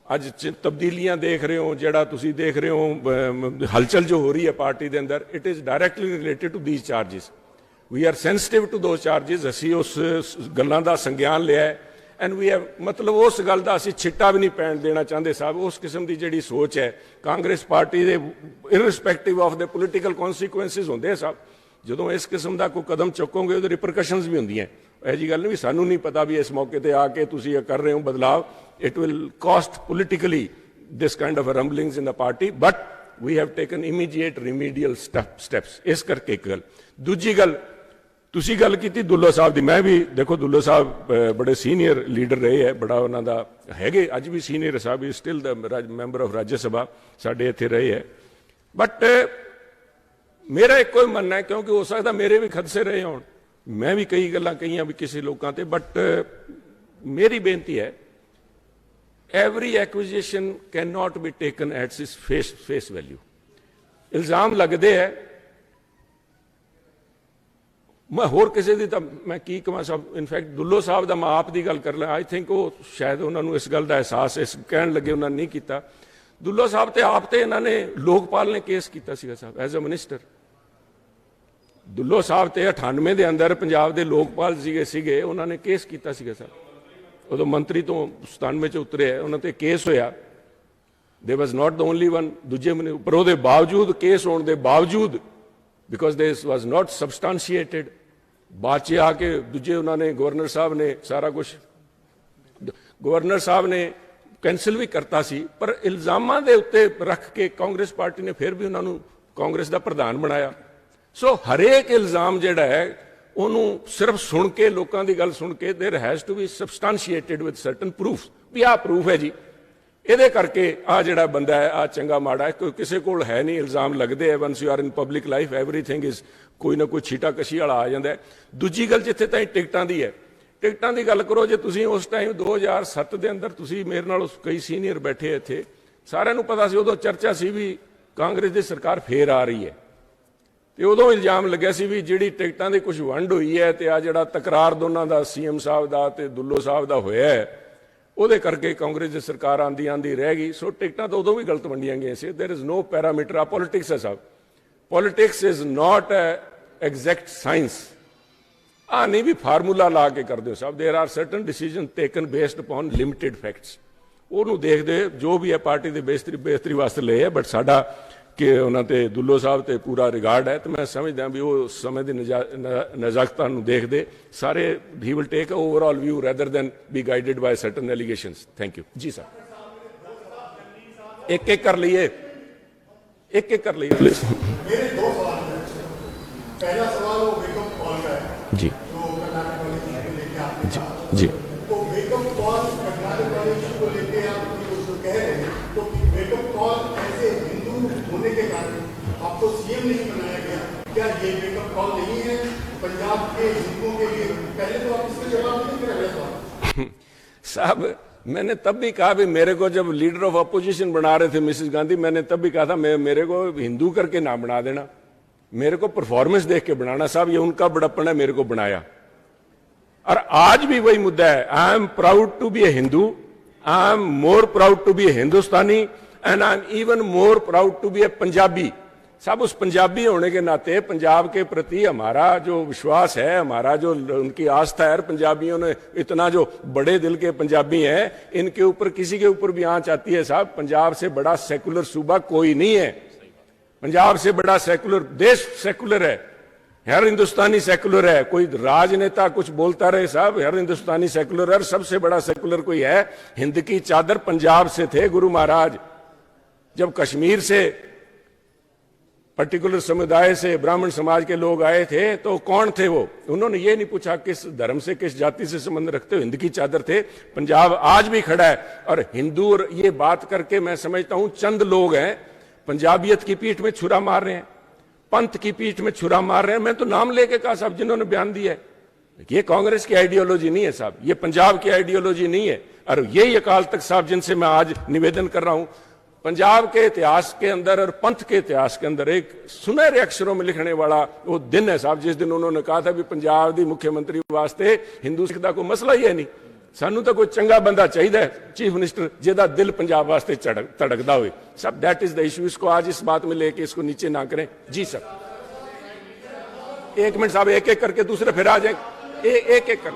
ਅੱਜ ਤਬਦੀਲੀਆਂ ਦੇਖ ਰਹੇ ਹੋ ਜਿਹੜਾ ਤੁਸੀਂ ਦੇਖ ਰਹੇ ਹੋ ਹਲਚਲ ਜੋ ਹੋ ਰਹੀ ਹੈ ਪਾਰਟੀ ਦੇ ਅੰਦਰ it is directly related to these charges we are sensitive to those charges ਅਸੀਂ ਉਸ ਗੱਲਾਂ ਦਾ ਸੰਗਿਆਨ ਲਿਆ ਐਂਡ ਵੀ ਹੈਵ ਮਤਲਬ ਉਸ ਗੱਲ ਦਾ ਅਸੀਂ ਛਿੱਟਾ ਵੀ ਨਹੀਂ ਪੈਣ ਦੇਣਾ ਚਾਹੁੰਦੇ ਸਾਹਿਬ ਉਸ ਕਿਸਮ ਦੀ ਜਿਹੜੀ ਸੋਚ ਹੈ ਕਾਂਗਰਸ ਪਾਰਟੀ ਦੇ ਇਰਰਿਸਪੈਕਟਿਵ ਆਫ ਦੇ ਪੋਲੀਟੀਕਲ ਕੌਨਸੀਕੁਐਂਸਿਸ ਹੁੰਦੇ ਆ ਸਾਹਿਬ ਜਦੋਂ ਇਸ ਕਿਸਮ ਦਾ ਕੋਈ ਕਦਮ ਚੁੱਕੋਗੇ ਉਹਦੇ ਰਿਪਰਕਸ਼ਨਸ ਵੀ ਹੁੰਦੀਆਂ ਇਹ ਜੀ ਗੱਲ ਨਹੀਂ ਵੀ ਸਾਨੂੰ ਨਹੀਂ ਪਤਾ ਵੀ ਇਸ ਮੌਕੇ ਤੇ ਆ ਕੇ ਤੁਸੀਂ ਇਹ ਕਰ ਰਹੇ ਹੋ ਬਦਲਾਵ it will cost politically this kind of rumblings in the party but we have taken immediate remedial steps ਇਸ ਕਰਕੇ ਇੱਕ ਗੱਲ ਦੂਜੀ ਗੱਲ ਤੁਸੀਂ ਗੱਲ ਕੀਤੀ ਦੁੱਲੋ ਸਾਹਿਬ ਦੀ ਮੈਂ ਵੀ ਦੇਖੋ ਦੁੱਲੋ ਸਾਹਿਬ ਬੜੇ ਸੀਨੀਅਰ ਲੀਡਰ ਰਹੇ ਹੈ ਬੜਾ ਉਹਨਾਂ ਦਾ ਹੈਗੇ ਅੱਜ ਵੀ senior Sahib still the member of ਰਾਜ ਸਭਾ ਸਾਡੇ ਇੱਥੇ ਰਹੇ ਹੈ ਬਟ ਮੇਰਾ ਇੱਕੋ ਹੀ ਮੰਨਣਾ ਹੈ ਕਿਉਂਕਿ ਹੋ ਸਕਦਾ ਮੇਰੇ ਵੀ ਖਦਸੇ ਰਹੇ ਹੋਣ ਮੈਂ ਵੀ ਕਈ ਗੱਲਾਂ ਕਹੀਆਂ ਵੀ ਕਿਸੇ ਲੋਕਾਂ ਤੇ ਬਟ ਮੇਰੀ ਬੇਨਤੀ ਹੈ every accusation cannot be taken at its face value ਇਲਜ਼ਾਮ ਲੱਗਦੇ ਹੈ ਮੈਂ ਹੋਰ ਕਿਸੇ ਦੀ ਤਾਂ ਮੈਂ ਕੀ ਕਹਾਂ ਸਾਹਿਬ ਇਨਫੈਕਟ ਦੁੱਲੋ ਸਾਹਿਬ ਦਾ ਮੈਂ ਆਪ ਦੀ ਗੱਲ ਕਰ ਲਾਂ ਆਈ ਥਿੰਕ ਉਹ ਸ਼ਾਇਦ ਉਹਨਾਂ ਨੂੰ ਇਸ ਗੱਲ ਦਾ ਅਹਿਸਾਸ ਇਸ ਕਹਿਣ ਲੱਗੇ ਉਹਨਾਂ ਨੇ ਨਹੀਂ ਕੀਤਾ ਦੁੱਲੋ ਸਾਹਿਬ ਤੇ ਆਪ ਤੇ ਇਹਨਾਂ ਨੇ ਲੋਕਪਾਲ ਨੇ ਕੇਸ ਕੀਤਾ ਸੀਗਾ ਸਾਹਿਬ ਐਜ਼ ਅ ਮਿਨਿਸਟਰ ਦੁੱਲੋ ਸਾਹਿਬ ਤੇ 98 ਦੇ ਅੰਦਰ ਪੰਜਾਬ ਦੇ ਲੋਕਪਾਲ ਸੀਗੇ ਉਹਨਾਂ ਨੇ ਕੇਸ ਕੀਤਾ ਸੀਗਾ ਸਾਹਿਬ ਉਦੋਂ ਮੰਤਰੀ ਤੋਂ 97 ਚ ਉਤਰੇ ਉਹਨਾਂ ਤੇ ਕੇਸ ਹੋਇਆ ਦੇ ਵਾਸ ਨਾਟ ਦ ਓਨਲੀ ਵਨ ਦੂਜੇ ਪਰ ਉਹਦੇ ਬਾਵਜੂਦ ਕੇਸ ਹੋਣ ਦੇ ਬਾਵਜੂਦ ਬਿਕੋਜ਼ ਦਿਸ ਵਾਸ ਨਾਟ ਸਬਸਟੈਂਸ਼ੀਏਟਿਡ ਬਾਅਦ 'ਚ ਆ ਕੇ ਦੂਜੇ ਉਹਨਾਂ ਨੇ ਗਵਰਨਰ ਸਾਹਿਬ ਨੇ ਸਾਰਾ ਕੁਝ ਗਵਰਨਰ ਸਾਹਿਬ ਨੇ ਕੈਂਸਲ ਵੀ ਕਰਤਾ ਸੀ ਪਰ ਇਲਜ਼ਾਮਾਂ ਦੇ ਉੱਤੇ ਰੱਖ ਕੇ ਕਾਂਗਰਸ ਪਾਰਟੀ ਨੇ ਫਿਰ ਵੀ ਉਹਨਾਂ ਨੂੰ ਕਾਂਗਰਸ ਦਾ ਪ੍ਰਧਾਨ ਬਣਾਇਆ ਸੋ ਹਰੇਕ ਇਲਜ਼ਾਮ ਜਿਹੜਾ ਹੈ ਉਹਨੂੰ ਸਿਰਫ ਸੁਣ ਕੇ ਲੋਕਾਂ ਦੀ ਗੱਲ ਸੁਣ ਕੇ there has to be substantiated with certain proof ਵੀ ਆਹ ਪ੍ਰੂਫ ਹੈ ਜੀ ਇਹਦੇ ਕਰਕੇ ਆ ਜਿਹੜਾ ਬੰਦਾ ਹੈ ਆ ਚੰਗਾ ਮਾੜਾ ਹੈ ਕੋਈ ਕਿਸੇ ਕੋਲ ਹੈ ਨਹੀਂ ਇਲਜ਼ਾਮ ਲੱਗਦੇ ਹੈ ones you are in public life everything is ਕੋਈ ਨਾ ਕੋਈ ਛੀਟਾ ਕਸ਼ੀ ਵਾਲਾ ਆ ਜਾਂਦਾ ਦੂਜੀ ਗੱਲ ਜਿੱਥੇ ਤਾਈਂ ਟਿਕਟਾਂ ਦੀ ਹੈ ਟਿਕਟਾਂ ਦੀ ਗੱਲ ਕਰੋ ਜੇ ਤੁਸੀਂ ਉਸ ਟਾਈਮ 2007 ਦੇ ਅੰਦਰ ਤੁਸੀਂ ਮੇਰੇ ਨਾਲ ਕਈ ਸੀਨੀਅਰ ਬੈਠੇ ਇੱਥੇ ਸਾਰਿਆਂ ਨੂੰ ਪਤਾ ਸੀ ਉਦੋਂ ਚਰਚਾ ਸੀ ਵੀ ਕਾਂਗਰਸ ਦੀ ਸਰਕਾਰ ਫੇਰ ਆ ਰਹੀ ਹੈ ਤੇ ਉਦੋਂ ਇਲਜ਼ਾਮ ਲੱਗਿਆ ਸੀ ਵੀ ਜਿਹੜੀ ਟਿਕਟਾਂ ਦੀ ਕੁਝ ਵੰਡ ਹੋਈ ਹੈ ਤੇ ਆ ਜਿਹੜਾ ਤਕਰਾਰ ਦੋਨਾਂ ਦਾ ਸੀਐਮ ਸਾਹਿਬ ਦਾ ਤੇ ਦੁੱਲੋ ਸਾਹਿਬ ਦਾ ਹੋਇਆ ਹੈ ਉਹਦੇ ਕਰਕੇ ਕਾਂਗਰਸ ਦੀ ਸਰਕਾਰ ਆਂਦੀ ਰਹਿ ਗਈ ਸੋ ਟਿਕਟਾਂ ਤਾਂ ਉਦੋਂ ਵੀ ਗਲਤ ਵੰਡੀਆਂ ਗਈਆਂ ਸੀ ਦੇਰ ਇਜ਼ ਨੋ ਪੈਰਾਮੀਟਰ ਆ ਪੋਲਿਟਿਕਸ ਹੈ ਸਾਹਿਬ politics is not exact science ਆ ਨਹੀਂ ਵੀ ਫਾਰਮੂਲਾ ਲਾ ਕੇ ਕਰਦੇ ਹੋ ਸਾਹਿਬ ਦੇਰ R certain decision taken based upon limited facts ਉਹਨੂੰ ਦੇਖਦੇ ਜੋ ਵੀ ਹੈ ਪਾਰਟੀ ਦੇ ਬਿਹਤਰੀ ਵਾਸਤੇ ਲਏ ਹੈ ਬਟ ਸਾਡਾ ਕਿ ਉਹਨਾਂ ਤੇ ਦੁੱਲੋ ਸਾਹਿਬ ਤੇ ਪੂਰਾ ਰਿਗਾਰਡ ਹੈ ਤੇ ਮੈਂ ਸਮਝਦਾ ਵੀ ਉਹ ਸਮੇਂ ਦੀ ਨਜ਼ਾਕਤਾਂ ਨੂੰ ਦੇਖਦੇ ਸਾਰੇ ਹੀ will take a overall view rather than be guided by certain allegations thank you ਜੀ ਸਰ ਇੱਕ ਕਰ ਲਈਏ ਪਲੀਜ਼ मेरे दो सवाल हैं पहला सवाल वो वेकअप कॉल का है जी जो कर्नाटक वाले इशू को लेके आपने जी कहा जी तो वेकअप कॉल कर्नाटक वाले इशू को लेके आप जो कह रहे हैं तो वेकअप कॉल ऐसे हिंदू होने के कारण आपको सीएम नहीं बनाया गया क्या ये वेकअप कॉल नहीं है पंजाब के हिंदुओं के लिए पहले तो आप इसका जवाब नहीं कर रहे थे साहब मैंने तब भी कहा भी मेरे को जब लीडर ऑफ अपोजिशन बना रहे थे मिसेस गांधी मैंने तब भी कहा था मेरे को हिंदू करके ना बना देना मेरे को परफॉर्मेंस देख के बनाना साहब ये उनका बड़प्पन है मेरे को बनाया और आज भी वही मुद्दा है I am proud to be a Hindu I am more proud to be a Hindustani and I am even more proud to be a Punjabi साहब उस पंजाबी होने के नाते पंजाब के प्रति हमारा जो विश्वास है, हमारा जो उनकी आस्था है, पंजाबियों ने इतना जो बड़े दिल के पंजाबी हैं, इनके ऊपर किसी के ऊपर भी आंच आती है साहब। पंजाब से बड़ा सेकुलर सूबा कोई नहीं है, पंजाब से बड़ा सेकुलर देश सेकुलर है, हर हिंदुस्तानी सेकुलर है। कोई राजनेता कुछ बोलता रहे साहब, हर हिंदुस्तानी सेकुलर है। सबसे बड़ा सेकुलर कोई है, हिंद की चादर पंजाब से थे गुरु महाराज। जब कश्मीर से पर्टिकुलर समुदाय से ब्राह्मण समाज के लोग आए थे तो कौन थे वो? उन्होंने ये नहीं पूछा किस धर्म से किस जाति से संबंध रखते हो, हिंद की चादर थे। पंजाब आज भी खड़ा है। और हिंदू और ये बात करके मैं समझता हूं चंद लोग हैं पंजाबियत की पीठ में छुरा मार रहे हैं, पंथ की पीठ में छुरा मार रहे हैं। मैं तो नाम लेके कहा साहब जिन्होंने बयान दिया है, ये कांग्रेस की आइडियोलॉजी नहीं है साहब, ये पंजाब की आइडियोलॉजी नहीं है। और यही अकाल तख्त साहब जिनसे मैं आज निवेदन कर रहा हूं, पंजाब के इतिहास के अंदर और पंथ के इतिहास के अंदर एक सुनहरे अक्षरों में लिखने वाला वो दिन है साहब, जिस दिन उन्होंने कहा था भी पंजाब की मुख्यमंत्री वास्ते हिंदू सिख का कोई मसला ही है नहीं, सानू तो कोई चंगा बंदा चाहिए चीफ मिनिस्टर जिहदा दिल पंजाब वास्ते धड़कदा होए। सब दैट इज द इशू। इसको आज इस बात में लेके इसको नीचे ना करें। जी सर, एक मिनट साहब, एक एक करके दूसरे फिर आ जाए, एक एक कर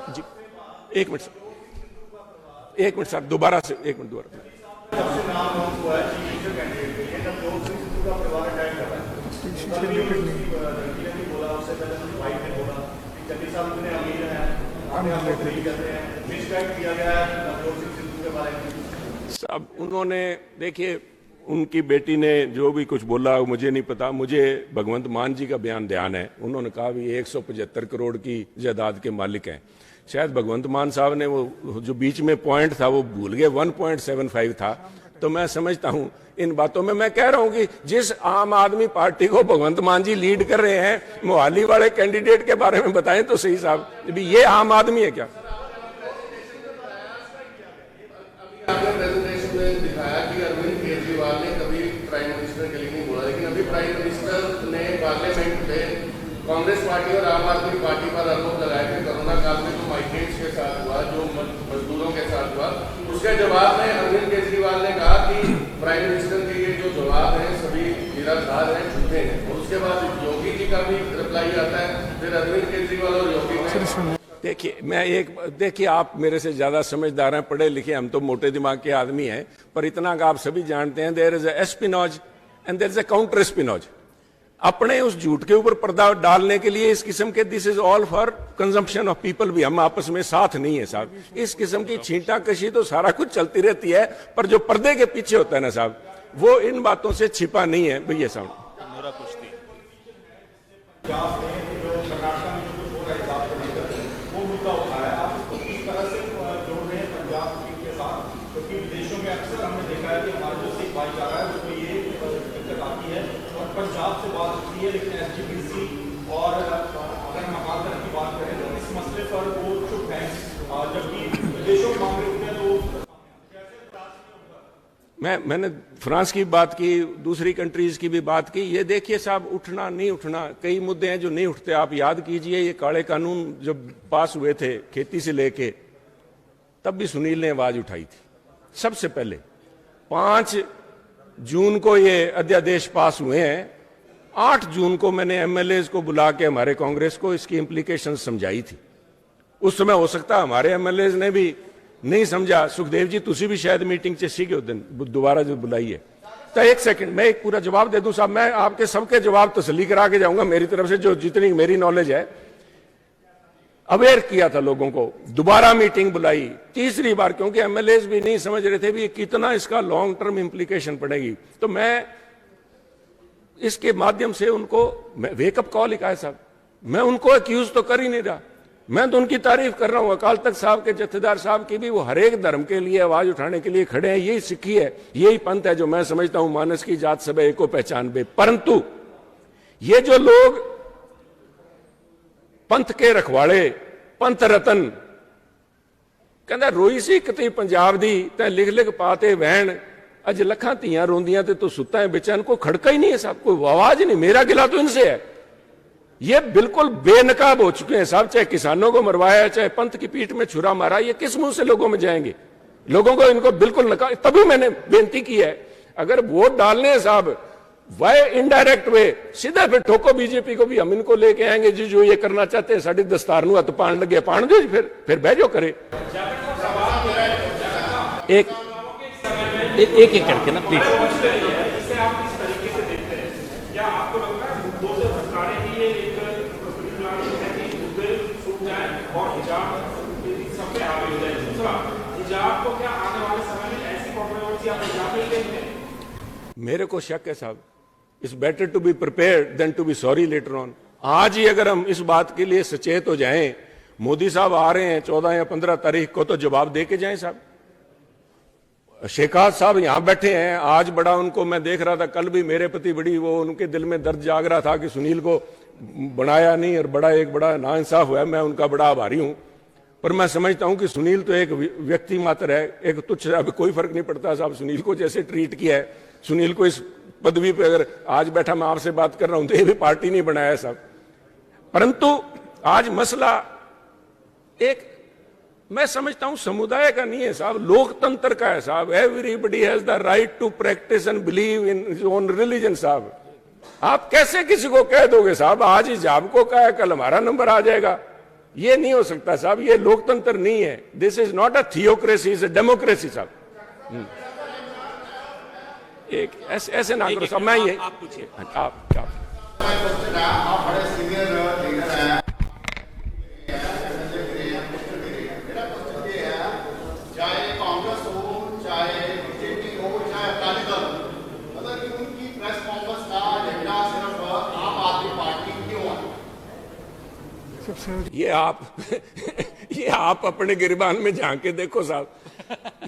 जी, एक मिनट सर, एक मिनट सर, दोबारा से एक मिनट दोबारा। साहब उन्होंने देखिए, उनकी बेटी ने जो भी कुछ बोला मुझे नहीं पता, मुझे भगवंत मान जी का बयान ध्यान है। उन्होंने कहा भी 175 करोड़ की जायदाद के मालिक हैं। शायद भगवंत मान साहब ने वो जो बीच में पॉइंट था वो भूल गए, 1.75 था। तो मैं समझता हूं इन बातों में, मैं कह रहा हूं कि जिस आम आदमी पार्टी को भगवंत मान जी लीड कर रहे हैं, मोहाली वाले कैंडिडेट के बारे में बताएं तो सही साहब, भी ये आम आदमी है क्या? आपने प्रेजेंटेशन में दिखाया कि अरविंद केजरीवाल ने कभी प्राइम मिनिस्टर के लिए नहीं बोला, लेकिन अभी प्राइम मिनिस्टर ने पार्लियामेंट में कांग्रेस पार्टी और आम आदमी पार्टी पर आरोप लगाया कि कोरोना काल में जो माइग्रेंट्स के साथ हुआ, जो मजदूरों के साथ हुआ, उसके जवाब में अरविंद केजरीवाल ने कहा कि प्राइम मिनिस्टर के ये जो जवाब है सभी निराधार हैं, झूठे हैं। और उसके बाद योगी जी का भी रिप्लाई आता है, फिर अरविंद केजरीवाल और योगी में। देखिए आप मेरे से ज्यादा समझदार हैं, पढ़े लिखे, हम तो मोटे दिमाग के आदमी हैं, पर इतना का आप सभी जानते हैं, there is espionage and there is a counter espionage. अपने उस झूठ के ऊपर पर्दा डालने के लिए इस किस्म के this is all for consumption of people, भी हम आपस में साथ नहीं है साहब। इस किस्म की छींटा कशी तो सारा कुछ चलती रहती है, पर जो पर्दे के पीछे होता है ना साहब, वो इन बातों से छिपा नहीं है भैया साहब। पंजाब से बात होती है, लेकिन एसजीपीसी और अगर हम अकाल तख्त की बात करें तो इस मसले पर वो चुप है, जबकि विदेशों के मामले होते हैं तो मैंने फ्रांस की बात की, दूसरी कंट्रीज की भी बात की। ये देखिए साहब, उठना नहीं उठना, कई मुद्दे हैं जो नहीं उठते। आप याद कीजिए, ये काले कानून जब पास हुए थे खेती से लेके, तब भी सुनील ने आवाज उठाई थी सबसे पहले। 5 जून को ये अध्यादेश पास हुए हैं, 8 जून को मैंने एमएलएज को बुला के हमारे कांग्रेस को इसकी इंप्लीकेशन समझाई थी। उस समय हो सकता हमारे एमएलएज ने भी नहीं समझा। सुखदेव जी तुसी भी शायद मीटिंग च सीगे उस दिन, दोबारा जो बुलाई है। तो एक सेकंड मैं एक पूरा जवाब दे दूं साहब, मैं आपके सबके जवाब तसल्ली करा के जाऊंगा मेरी तरफ से, जो जितनी मेरी नॉलेज है। अवेयर किया था लोगों को, दोबारा मीटिंग बुलाई तीसरी बार, क्योंकि एमएलएज भी नहीं समझ रहे थे भी कितना इसका लॉन्ग टर्म इंप्लीकेशन पड़ेगी। तो मैं इसके माध्यम से उनको वेकअप कॉल ही कहा है साहब। मैं उनको अक्यूज तो कर ही नहीं रहा, मैं तो उनकी तारीफ कर रहा हूं। अकाल तख्त साहब के जत्थेदार साहब की भी, वो हर एक धर्म के लिए आवाज उठाने के लिए खड़े हैं। यही सिक्खी है, यही पंथ है जो मैं समझता हूं मानस की जात सब एको पहचान बे। परंतु ये जो लोग पंथ के रखवाड़े, पंथ रतन, कहता रोई सी कती पंजाब दी तै लिख लिख पाते वहन, अज लखा धियां रोंदियां ते तो सुता है बेचैन। कोई खड़का ही नहीं है साहब, कोई आवाज नहीं। मेरा गिला तो इनसे है। ये बिल्कुल बेनकाब हो चुके हैं साहब, चाहे किसानों को मरवाया, चाहे पंथ की पीठ में छुरा मारा, ये किस मुंह से लोगों में जाएंगे? लोगों को इनको बिल्कुल नकार। तभी मैंने बेनती की है, अगर वोट डालने हैं साहब वाई इनडायरेक्ट वे सीधा फिर ठोको बीजेपी को भी, हम इनको लेके आएंगे जी जो ये करना चाहते हैं, साड़ी दस्तार नु हथ पान लगे पान दो जी, फिर बह जो करे। एक करके ना प्लीज। मेरे को शक है साहब, it's better to be prepared than to be sorry later on. आज ही अगर हम इस बात के लिए सचेत हो जाएं, मोदी साहब आ रहे हैं 14 या 15 तारीख को, तो जवाब दे के जाएं साहब। शेखावत साहब यहां बैठे हैं, आज बड़ा उनको मैं देख रहा था, कल भी मेरे प्रति बड़ी वो उनके दिल में दर्द जाग रहा था कि सुनील को बनाया नहीं और बड़ा एक बड़ा नाइंसाफ हुआ। मैं उनका बड़ा आभारी हूं, पर मैं समझता हूं कि सुनील तो एक व्यक्ति मात्र है, एक तुच्छ, अब कोई फर्क नहीं पड़ता साहब सुनील को जैसे ट्रीट किया है। सुनील को इस पदवी पे अगर आज बैठा मैं आपसे बात कर रहा हूं तो ये भी पार्टी नहीं बनाया साहब। परंतु आज मसला एक मैं समझता हूं समुदाय का नहीं है साहब, लोकतंत्र का है साहब। Everybody has the right to practise and believe in his own religion साहब। आप कैसे किसी को कह दोगे साहब आज हिजाब को कहा है कल हमारा नंबर आ जाएगा? ये नहीं हो सकता साहब, ये लोकतंत्र नहीं है। This is not a theocracy, is a democracy साहब। एक ऐसे ना करो साहब। मैं ये आप पूछिए। आप बड़े सीनियर लीडर हैं, चाहे कांग्रेस हो चाहे बीजेपी हो चाहे अकाली दल, मतलब कि उनकी प्रेस कॉन्फ्रेंस का एजेंडा सिर्फ आम आदमी पार्टी क्यों है? ये आप अपने गिरबान में झांक के देखो साहब,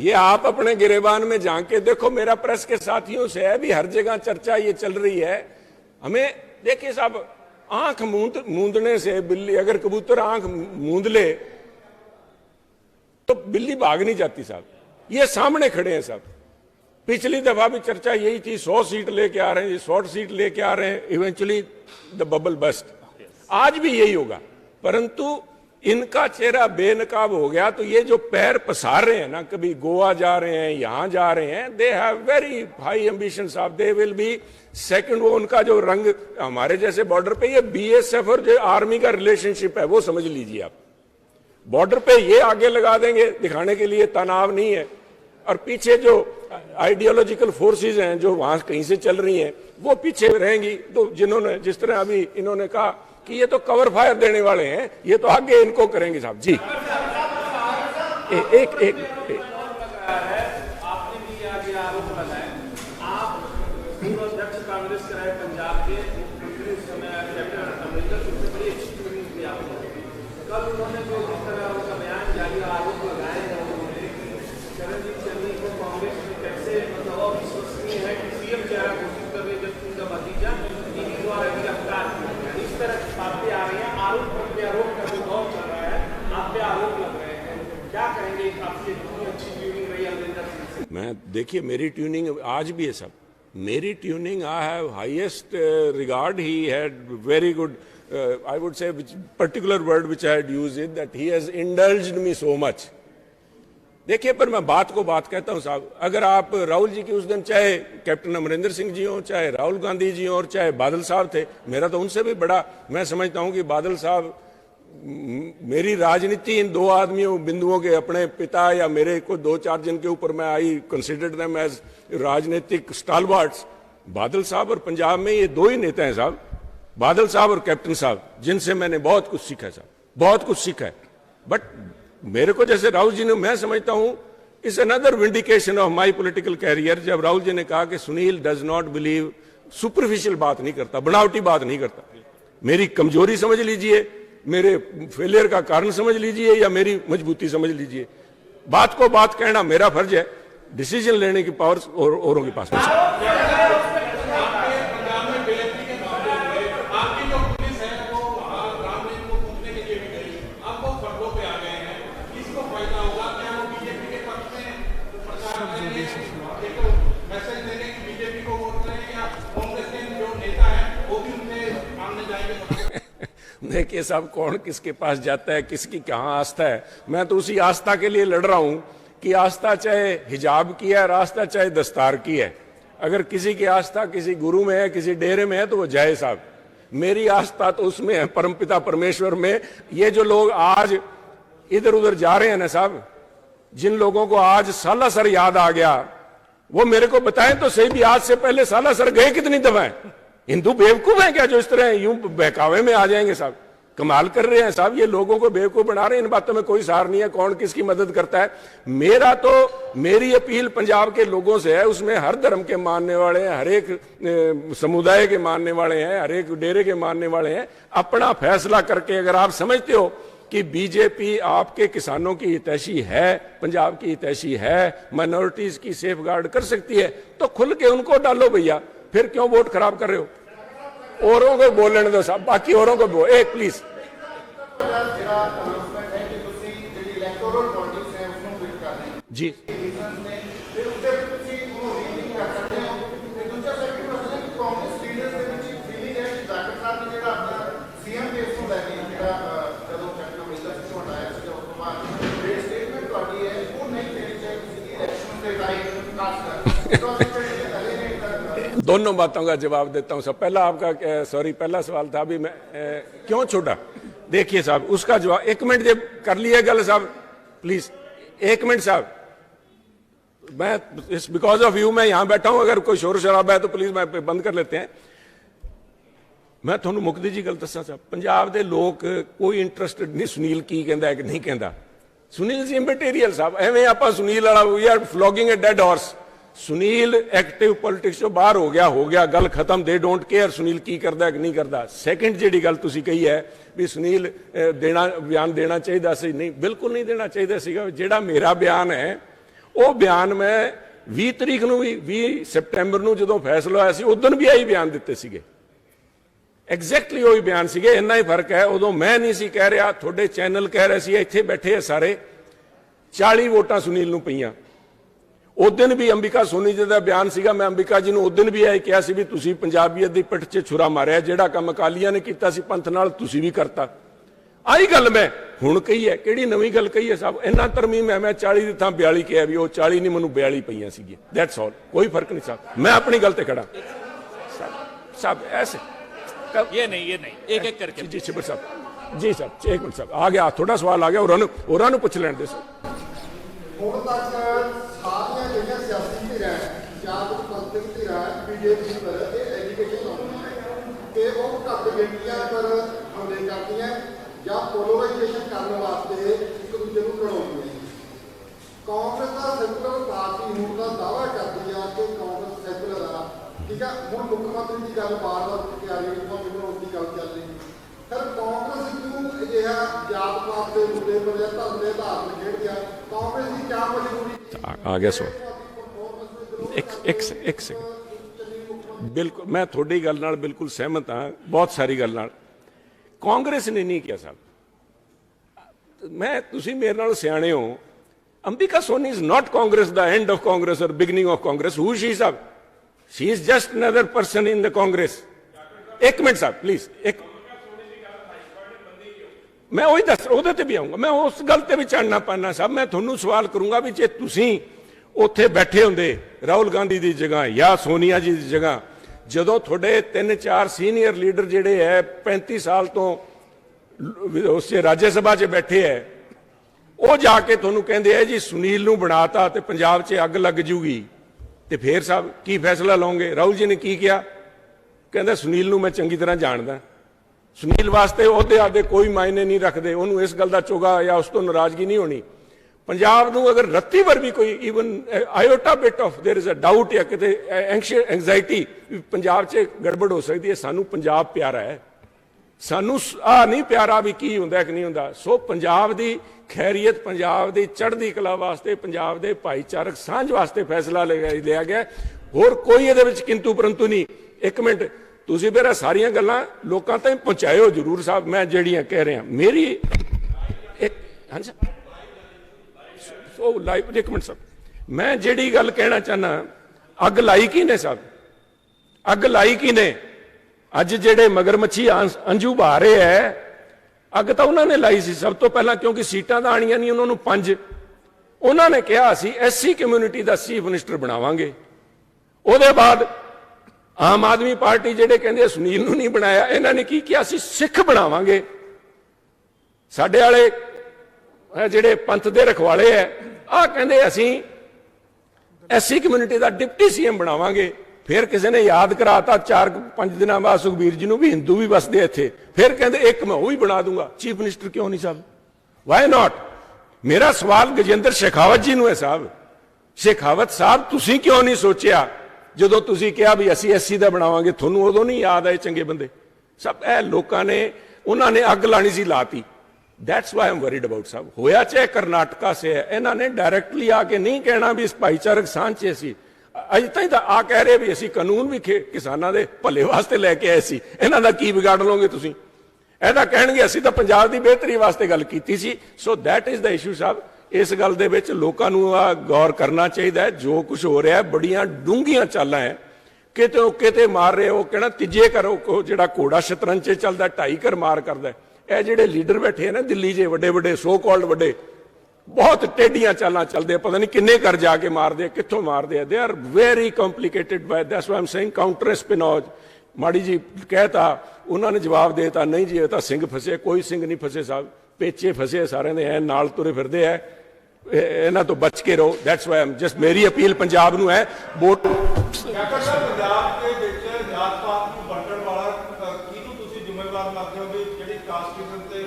ये आप अपने गिरबान में झांक के देखो। मेरा प्रेस के साथियों से है भी, हर जगह चर्चा ये चल रही है। हमें देखिए साहब, आंख मूंदने से बिल्ली, अगर कबूतर आंख मूंद ले तो बिल्ली भाग नहीं जाती साहब। ये सामने खड़े हैं साहब। पिछली दफा भी चर्चा यही थी, 100 सीट लेके आ रहे हैं, 100 सीट लेके आ रहे हैं, इवेंचुअली द बबल बस्ट। आज भी यही होगा, परंतु इनका चेहरा बेनकाब हो गया। तो ये जो पैर पसार रहे हैं ना, कभी गोवा जा रहे हैं, यहां जा रहे हैं, they have very high ambition साहब, दे विल बी सेकंड। वो उनका जो रंग हमारे जैसे बॉर्डर पे, ये बीएसएफ और जो आर्मी का रिलेशनशिप है वो समझ लीजिए आप। बॉर्डर पे ये आगे लगा देंगे दिखाने के लिए तनाव नहीं है, और पीछे जो आइडियोलॉजिकल फोर्सेस हैं जो वहां कहीं से चल रही हैं वो पीछे रहेंगी। तो जिन्होंने जिस तरह अभी इन्होंने कहा कि ये तो कवर फायर देने वाले हैं, ये तो आगे इनको करेंगे साहब जी। एक आपने भी आज आरोप लगाया, आप पूर्व अध्यक्ष कांग्रेस के रहे पंजाब के, उस समय कैप्टन अमरिंदर सिंह से बड़ी अच्छी ट्रेनिंग थी आपको। कल उन्होंने जो जिस तरह उनका बयान जारी आरोप लगाए हैं उन्होंने चरणजीत चन्नी को कांग्रेस में कैसे मतलब अविश्वसनीय है कि सीएम चेहरा घोषित कर रहे जबकि उनका भतीजा ईडी द्वारा गिरफ्तार। इस तरह की बातें आ रही हैं, आरोप प्रत्यारोप का जो दौर चल रहा है, आप पे आरोप लग रहे हैं, क्या कहेंगे? आपकी इतनी अच्छी ट्यूनिंग रही अमरिंदर सिंह से। मैं देखिए, मेरी ट्यूनिंग आज भी है सब, मेरी tuning I have highest regard. He had very good, I would say particular word which I had used it, that he has indulged me so much. देखिए, पर मैं बात को बात कहता हूं साहब, अगर आप राहुल जी की उस दिन चाहे कैप्टन अमरिंदर सिंह जी हो, चाहे राहुल गांधी जी हो, और चाहे बादल साहब थे, मेरा तो उनसे भी बड़ा मैं समझता हूं कि बादल साहब, मेरी राजनीति इन दो आदमियों बिंदुओं के, अपने पिता या मेरे को 2-4 जिनके ऊपर मैं आई कंसिडर्ड देम एज राजनीतिक स्टालवार्ट्स। बादल साहब और पंजाब में ये दो ही नेता हैं साहब, बादल साहब और कैप्टन साहब, जिनसे मैंने बहुत कुछ सीखा है साहब, बहुत कुछ सीखा है। बट मेरे को जैसे राहुल जी ने, मैं समझता हूं is another vindication of my political career, जब राहुल जी ने कहा कि Sunil does not believe, superficial बात नहीं करता, बनावटी बात नहीं करता। मेरी कमजोरी समझ लीजिए, मेरे फेलियर का कारण समझ लीजिए, या मेरी मजबूती समझ लीजिए। बात को बात कहना मेरा फर्ज है, डिसीजन लेने की पावर औरों के पास नहीं। देखिए साहब, कौन किसके पास जाता है, किसकी कहाँ आस्था है। मैं तो उसी आस्था के लिए लड़ रहा हूं कि आस्था चाहे हिजाब की है और आस्था चाहे दस्तार की है। अगर किसी की आस्था किसी गुरु में है, किसी डेरे में है, तो वो जाए साहब। मेरी आस्था तो उसमें है, परमपिता परमेश्वर में। ये जो लोग आज इधर उधर जा रहे हैं ना साहब, जिन लोगों को आज सालासर याद आ गया, वो मेरे को बताएं तो सही भी, आज से पहले सालासर गए कितनी दफाएं? हिंदू बेवकूफ हैं क्या जो इस तरह यूं बहकावे में आ जाएंगे साहब? कमाल कर रहे हैं साहब, ये लोगों को बेवकूफ बना रहे हैं। इन बातों में कोई सार नहीं है, कौन किसकी मदद करता है। मेरी अपील पंजाब के लोगों से है, उसमें हर धर्म के मानने वाले हैं, हर एक समुदाय के मानने वाले हैं, हर एक डेरे के मानने वाले हैं। अपना फैसला करके अगर आप समझते हो कि बीजेपी आपके किसानों की हितैषी है, पंजाब की हितैषी है, माइनॉरिटीज की सेफगार्ड कर सकती है, तो खुल के उनको डालो भैया। फिर क्यों वोट खराब कर रहे हो? औरों को बोलने दो साहब, बाकी औरों को एक प्लीज। जी दोनों बातों का जवाब देता हूं साहब। पहला आपका पहला सवाल था भी मैं क्यों छोड़ा। देखिए साहब, उसका जवाब 1 मिनट जब कर लिया गल साहब, प्लीज 1 मिनट साहब। मैं बिकॉज ऑफ यू मैं यहां बैठा हूं, अगर कोई शोर शराबा है तो प्लीज मैं बंद कर लेते हैं। मैं थोड़ा मुकदी जी गल दसा साहब, पंजाब के लोग कोई इंटरस्टेड नहीं सुनील की कहता है कि नहीं कहता। सुनील जी इमटेरियल साहब, एवं आप सुनील वाला we are flogging a dead horse. Sunil active politics चो बाहर हो गया, गल खत्म। दे डोंट केयर सुनील की करता है कि नहीं करता। सैकेंड जी गल तुसी कही है भी सुनील बयान देना चाहिए सी, नहीं बिल्कुल नहीं देना चाहिए सीगा। जेड़ा मेरा बयान है वो बयान मैं 20 तरीक नूं भी 20 सितंबर नूं जदों फैसला होया सी उदन भी यही बयान दिते सीगे, एग्जैक्टली वही बयान सीगे। इन्ना ही फर्क है, उदों मैं नहीं सी कह रहा, थोड़े चैनल कह रहे सी, इत्थे बैठे है सारे। 40 वोटां सुनील नूं पईयां। उस दिन भी अंबिका सोनी जी का बयान सीगा, मैं अंबिका जी नूं उस दिन भी यही कहा सी भी तुसीं पंजाबीयत दी पिठ 'च छुरा मारिया, जिहड़ा काम अकालियां ने कीता सी पंथ नाल तुसीं भी करता। आई गल मैं हुण कही है, किहड़ी नवीं गल कही है साहब? इन्ना तरमीम है, मैं 40 की थां 42 कहा भी, वो 40 नहीं मैनूं 42 पईयां सीगियां। दैट्स ऑल, कोई फर्क नहीं साहब। मैं अपनी गल ते खड़ा साहब। ऐसे ये नहीं एक करके जी छिबर साहब, जी साहब 1 मिनट साहब, आ गया थोड़ा सवाल आ गया, होरां नूं पुछ लैण दे साहब। ਹੁਣ तक सारियां ਜਿਹੜੀਆਂ सियासी ਧਿਰਾਂ ਜਾਂ ਕੁਝ ਪੰਥਕ ਧਿਰਾਂ बीजेपी पर एजुकेशन ਲਾਉਂਦੀਆਂ ਤੇ ਉਹ ਘੱਟ ਗਿਣਤੀਆਂ पर हमले ਕਰਦੀਆਂ ਜਾਂ पोलराइजेशन ਕਰਨ ਵਾਸਤੇ ਇੱਕ ਦੂਜੇ ਨੂੰ ਲੜਾਉਂਦੀਆਂ। ਕਾਂਗਰਸ ਦਾ ਸੈਕੂਲਰ ਪਾਰਟੀ ਹੋਣ ਦਾ ਦਾਅਵਾ ਕਰਦੀ ਆ ਕਿ ਕਾਂਗਰਸ ਸੈਕੂਲਰ ਆ, ਠੀਕ ਆ। ਹੁਣ ਮੁੱਖ ਮੰਤਰੀ ਦੀ ਗੱਲ ਬਾਰ-ਬਾਰ ਉੱਠ ਕੇ ਆ ਰਹੀ ਹੈ, ਮੈਨੂੰ ਉਸ ਦੀ ਗੱਲ ਚੱਲ ਰਹੀ ਫਿਰ ਕਾਂਗਰਸ ਨੂੰ ਅਜਿਹਾ ਜਾਤ ਪਾਤ ਦੇ ਮੁੱਦੇ ਪਰ ਜਾਂ ਧਰਮ ਦੇ ਆਧਾਰ ਤੇ ਖੇਡ ਗਿਆ। ਕਾਂਗਰਸ ਦੀ ਕਿਆ ਮਜਬੂਰੀ आ गया सवाल। एक सेकंड, बिल्कुल मैं थोड़ी गल नाल बिल्कुल सहमत हाँ, बहुत सारी गल नाल। कांग्रेस ने नहीं किया साहब, मैं तुसी मेरे नाल सियाणे हो। Ambika Soni is not Congress the end of Congress और beginning of Congress. Who she साहब? She is just another person in the Congress. 1 minute साहब प्लीज, एक मैं वही दस ਉਹਦੇ ਤੇ भी आऊंगा, मैं उस गल ਤੇ भी चढ़ना पाना साहब। मैं ਤੁਹਾਨੂੰ सवाल करूंगा भी जे ਤੁਸੀਂ ਉੱਥੇ ਬੈਠੇ ਹੁੰਦੇ ਰਾਹੁਲ ਗਾਂਧੀ ਦੀ ਜਗ੍ਹਾ ਜਾਂ ਸੋਨੀਆ ਜੀ ਦੀ ਜਗ੍ਹਾ, ਜਦੋਂ ਤੁਹਾਡੇ 3-4 ਸੀਨੀਅਰ ਲੀਡਰ ਜਿਹੜੇ ਹੈ 35 ਸਾਲ ਤੋਂ ਉਸ ਰਾਜ ਸਭਾ 'ਚ ਬੈਠੇ ਹੈ, ਉਹ ਜਾ ਕੇ ਤੁਹਾਨੂੰ ਕਹਿੰਦੇ ਆ ਜੀ ਸੁਨੀਲ ਨੂੰ ਬਣਾਤਾ ਤੇ ਪੰਜਾਬ 'ਚ ਅੱਗ ਲੱਗ ਜੂਗੀ, ਤੇ ਫੇਰ ਸਾਹਿਬ ਕੀ ਫੈਸਲਾ ਲਓਗੇ? ਰਾਹੁਲ ਜੀ ਨੇ ਕੀ ਕਿਹਾ? ਕਹਿੰਦਾ ਸੁਨੀਲ ਨੂੰ ਮੈਂ ਚੰਗੀ ਤਰ੍ਹਾਂ ਜਾਣਦਾ, ਸੁਨੀਲ ਵਾਸਤੇ ਉਹਦੇ ਆਦੇ ਕੋਈ ਮਾਇਨੇ ਨਹੀਂ ਰੱਖਦੇ, ਉਹਨੂੰ ਇਸ ਗੱਲ ਦਾ ਚੋਗਾ ਜਾਂ ਉਸ ਤੋਂ ਨਾਰਾਜ਼ਗੀ ਨਹੀਂ ਹੋਣੀ। ਪੰਜਾਬ ਨੂੰ ਅਗਰ ਰੱਤੀ ਭਰ ਵੀ ਕੋਈ even iota bit of there is a doubt ਜਾਂ ਕਿਤੇ ਐਂਗਜ਼ਾਇਟੀ ਪੰਜਾਬ 'ਚ ਗੜਬੜ ਹੋ ਸਕਦੀ ਹੈ, ਸਾਨੂੰ ਪੰਜਾਬ ਪਿਆਰਾ ਹੈ। ਸਾਨੂੰ ਆ ਨਹੀਂ ਪਿਆਰਾ ਵੀ ਕੀ ਹੁੰਦਾ ਕਿ ਨਹੀਂ ਹੁੰਦਾ। ਸੋ ਪੰਜਾਬ ਦੀ ਖੈਰੀਅਤ, ਪੰਜਾਬ ਦੀ ਚੜ੍ਹਦੀ ਕਲਾ ਵਾਸਤੇ, ਪੰਜਾਬ ਦੇ ਭਾਈਚਾਰਕ ਸਾਂਝ ਵਾਸਤੇ ਫੈਸਲਾ ਲਿਆ ਗਿਆ, ਹੋਰ ਕੋਈ ਇਹਦੇ ਵਿੱਚ ਕਿੰਤੂ ਪਰੰਤੂ ਨਹੀਂ। 1 ਮਿੰਟ ਤੁਸੀਂ ਮੇਰਾ ਸਾਰੀਆਂ ਗੱਲਾਂ ਲੋਕਾਂ ਤਾਈਂ ਪਹੁੰਚਾਇਓ ਜ਼ਰੂਰ ਸਾਹਿਬ, ਮੈਂ ਜਿਹੜੀਆਂ ਕਹਿ ਰਿਹਾ ਮੇਰੀ ਇੱਕ ਹਾਂਜੀ ਸੋ ਲਾਈਵ। 1 ਮਿੰਟ ਸਾਹਿਬ, ਮੈਂ ਜਿਹੜੀ ਗੱਲ ਕਹਿਣਾ ਚਾਹਨਾ, ਅੱਗ ਲਾਈ ਕੀ ਨੇ ਸਾਹਿਬ? ਅੱਗ ਲਾਈ ਕੀ ਨੇ? ਅੱਜ ਜਿਹੜੇ ਮਗਰਮੱਛੀ ਅੰਜੂ ਬਹਾ ਰਹੇ ਹੈ, ਅੱਗ ਤਾਂ ਉਹਨਾਂ ਨੇ ਲਾਈ ਸੀ ਸਭ ਤੋਂ ਪਹਿਲਾਂ, ਕਿਉਂਕਿ ਸੀਟਾਂ ਤਾਂ ਆਣੀਆਂ ਨਹੀਂ ਉਹਨਾਂ ਨੂੰ 5। ਉਹਨਾਂ ਨੇ ਕਿਹਾ ਅਸੀਂ SC ਕਮਿਊਨਿਟੀ ਦਾ ਚੀਫ ਮਿਨਿਸਟਰ ਬਣਾਵਾਂਗੇ। ਉਹਦੇ ਬਾਅਦ ਆਮ ਆਦਮੀ ਪਾਰਟੀ ਜਿਹੜੇ ਕਹਿੰਦੇ ਸੁਨੀਲ ਨੂੰ ਨਹੀਂ ਬਣਾਇਆ, ਇਹਨਾਂ ਨੇ ਕੀ ਕਿਹਾ, ਅਸੀਂ ਸਿੱਖ ਬਣਾਵਾਂਗੇ। ਸਾਡੇ ਵਾਲੇ ਜਿਹੜੇ ਪੰਥ ਦੇ ਰਖਵਾਲੇ ਹੈ, ਆਹ ਕਹਿੰਦੇ ਅਸੀਂ ਐਸਸੀ ਕਮਿਊਨਿਟੀ ਦਾ ਡਿਪਟੀ ਸੀਐਮ ਬਣਾਵਾਂਗੇ। ਫਿਰ ਕਿਸੇ ਨੇ ਯਾਦ ਕਰਾਤਾ 4-5 ਦਿਨਾਂ ਬਾਅਦ ਸੁਖਬੀਰ ਜੀ ਨੂੰ ਵੀ ਹਿੰਦੂ ਵੀ ਵਸਦੇ ਇੱਥੇ, ਫਿਰ ਕਹਿੰਦੇ ਇੱਕ ਮੈਂ ਉਹ ਵੀ ਬਣਾ ਦੂੰਗਾ ਚੀਫ ਮਿਨਿਸਟਰ। ਕਿਉਂ ਨਹੀਂ ਸਾਹਿਬ, ਵਾਈ ਨਾਟ? ਮੇਰਾ ਸਵਾਲ ਗਜੇਂਦਰ ਸ਼ੇਖਾਵਤ ਜੀ ਨੂੰ ਹੈ ਸਾਹਿਬ, ਸ਼ੇਖਾਵਤ ਸਾਹਿਬ ਤੁਸੀਂ ਕਿਉਂ ਨਹੀਂ ਸੋਚਿਆ ਜਦੋਂ ਤੁਸੀਂ ਕਿਹਾ ਵੀ ਅਸੀਂ ਐਸਸੀ ਦਾ ਬਣਾਵਾਂਗੇ, ਤੁਹਾਨੂੰ ਉਦੋਂ ਨਹੀਂ ਯਾਦ ਆਏ ਚੰਗੇ ਬੰਦੇ? ਸਭ ਇਹ ਲੋਕਾਂ ਨੇ, ਉਹਨਾਂ ਨੇ ਅੱਗ ਲਾਣੀ ਸੀ, ਲਾਤੀ। That's why am worried about साहब। होया चाहे कर्नाटका से है, इन्होंने डायरैक्टली आके नहीं कहना भी इस भाईचारक सांझ च असी अज तक आ कह रहे भी असी कानून भी किसानों के भले वास्ते लैके आए सी, इन्हों का की बिगाड़ लोगे तुसीं? ਇਹਦਾ ਕਹਿਣਗੇ ਅਸੀਂ ਤਾਂ ਪੰਜਾਬ ਦੀ ਬਿਹਤਰੀ ਵਾਸਤੇ ਗੱਲ ਕੀਤੀ ਸੀ। So that is the issue ਸਾਹਿਬ। ਇਸ ਗੱਲ ਦੇ ਵਿੱਚ ਲੋਕਾਂ ਨੂੰ ਗੌਰ ਕਰਨਾ ਚਾਹੀਦਾ ਹੈ। ਜੋ ਕੁਝ ਹੋ ਰਿਹਾ ਬੜੀਆਂ ਡੂੰਘੀਆਂ ਚਾਲਾਂ ਹੈ, ਕਿਤੇ ਮਾਰ ਰਹੇ ਹੋ ਕਹਿਣਾ ਤੀਜੇ ਕਰੋ, ਜਿਹੜਾ ਘੋੜਾ ਸ਼ਤਰੰਜ 'ਚ ਚੱਲਦਾ 2.5 ਘਰ ਮਾਰ ਕਰਦਾ। ਇਹ ਜਿਹੜੇ ਲੀਡਰ ਬੈਠੇ ਨਾ ਦਿੱਲੀ 'ਚ, ਵੱਡੇ ਵੱਡੇ ਸੋ ਕਾਲਡ ਵੱਡੇ, ਬਹੁਤ ਟੇਢੀਆਂ ਚਾਲਾਂ ਚੱਲਦੇ, ਪਤਾ ਨਹੀਂ ਕਿੰਨੇ ਘਰ ਜਾ ਕੇ ਮਾਰਦੇ ਆ, ਕਿੱਥੋਂ ਮਾਰਦੇ ਆ। They are very complicated by that's why I am saying counter espionage. माड़ी जी कहता, उन्होंने जवाब देता नहीं जी ये तो सिंह फसे, कोई सिंह नहीं फसे साहब, पेचे फसे सारे ने है, नाल तुरे फिरदे है, इन्हां तो बच के रहो। दैट्स वाई जस्ट मेरी अपील पंजाब नूं है, वोट पंजाब के विच जात पात नूं वंडण वाला किहनूं तुसीं जिम्मेवार लगदे हो भी जिहड़ी कास्टिज्म ते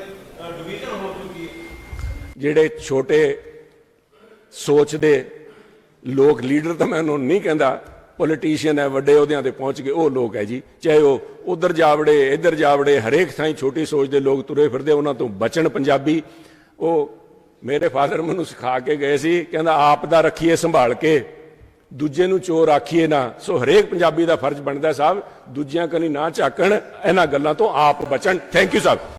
डिवीजन हो चुकी है? ਜਿਹੜੇ ਛੋਟੇ ਸੋਚ ਦੇ ਲੋਕ, ਲੀਡਰ ਤਾਂ ਮੈਂ ਉਹਨੂੰ ਨਹੀਂ ਕਹਿੰਦਾ, ਪੋਲੀਟੀਸ਼ੀਅਨ ਹੈ, ਵੱਡੇ ਅਹੁਦਿਆਂ ਤੇ ਪਹੁੰਚ ਗਏ, ਉਹ ਲੋਕ ਹੈ ਜੀ, ਚਾਹੇ ਉਹ ਉਧਰ ਜਾਵੜੇ ਇੱਧਰ ਜਾਵੜੇ, ਹਰੇਕ ਥਾਂ ਛੋਟੀ ਸੋਚ ਦੇ ਲੋਕ ਤੁਰੇ ਫਿਰਦੇ, ਉਹਨਾਂ ਤੋਂ ਬਚਣ ਪੰਜਾਬੀ। ਉਹ ਮੇਰੇ ਫਾਦਰ ਮੈਨੂੰ ਸਿਖਾ ਕੇ ਗਏ ਸੀ, ਕਹਿੰਦਾ ਆਪ ਦਾ ਰੱਖੀਏ ਸੰਭਾਲ ਕੇ, ਦੂਜੇ ਨੂੰ ਚੋਰ ਆਖੀਏ ਨਾ। ਸੋ ਹਰੇਕ ਪੰਜਾਬੀ ਦਾ ਫਰਜ਼ ਬਣਦਾ ਸਾਹਿਬ, ਦੂਜਿਆਂ ਕਨੀ ਨਾ ਝਾਕਣ, ਇਹਨਾਂ ਗੱਲਾਂ ਤੋਂ ਆਪ ਬਚਣ। Thank you Sahib.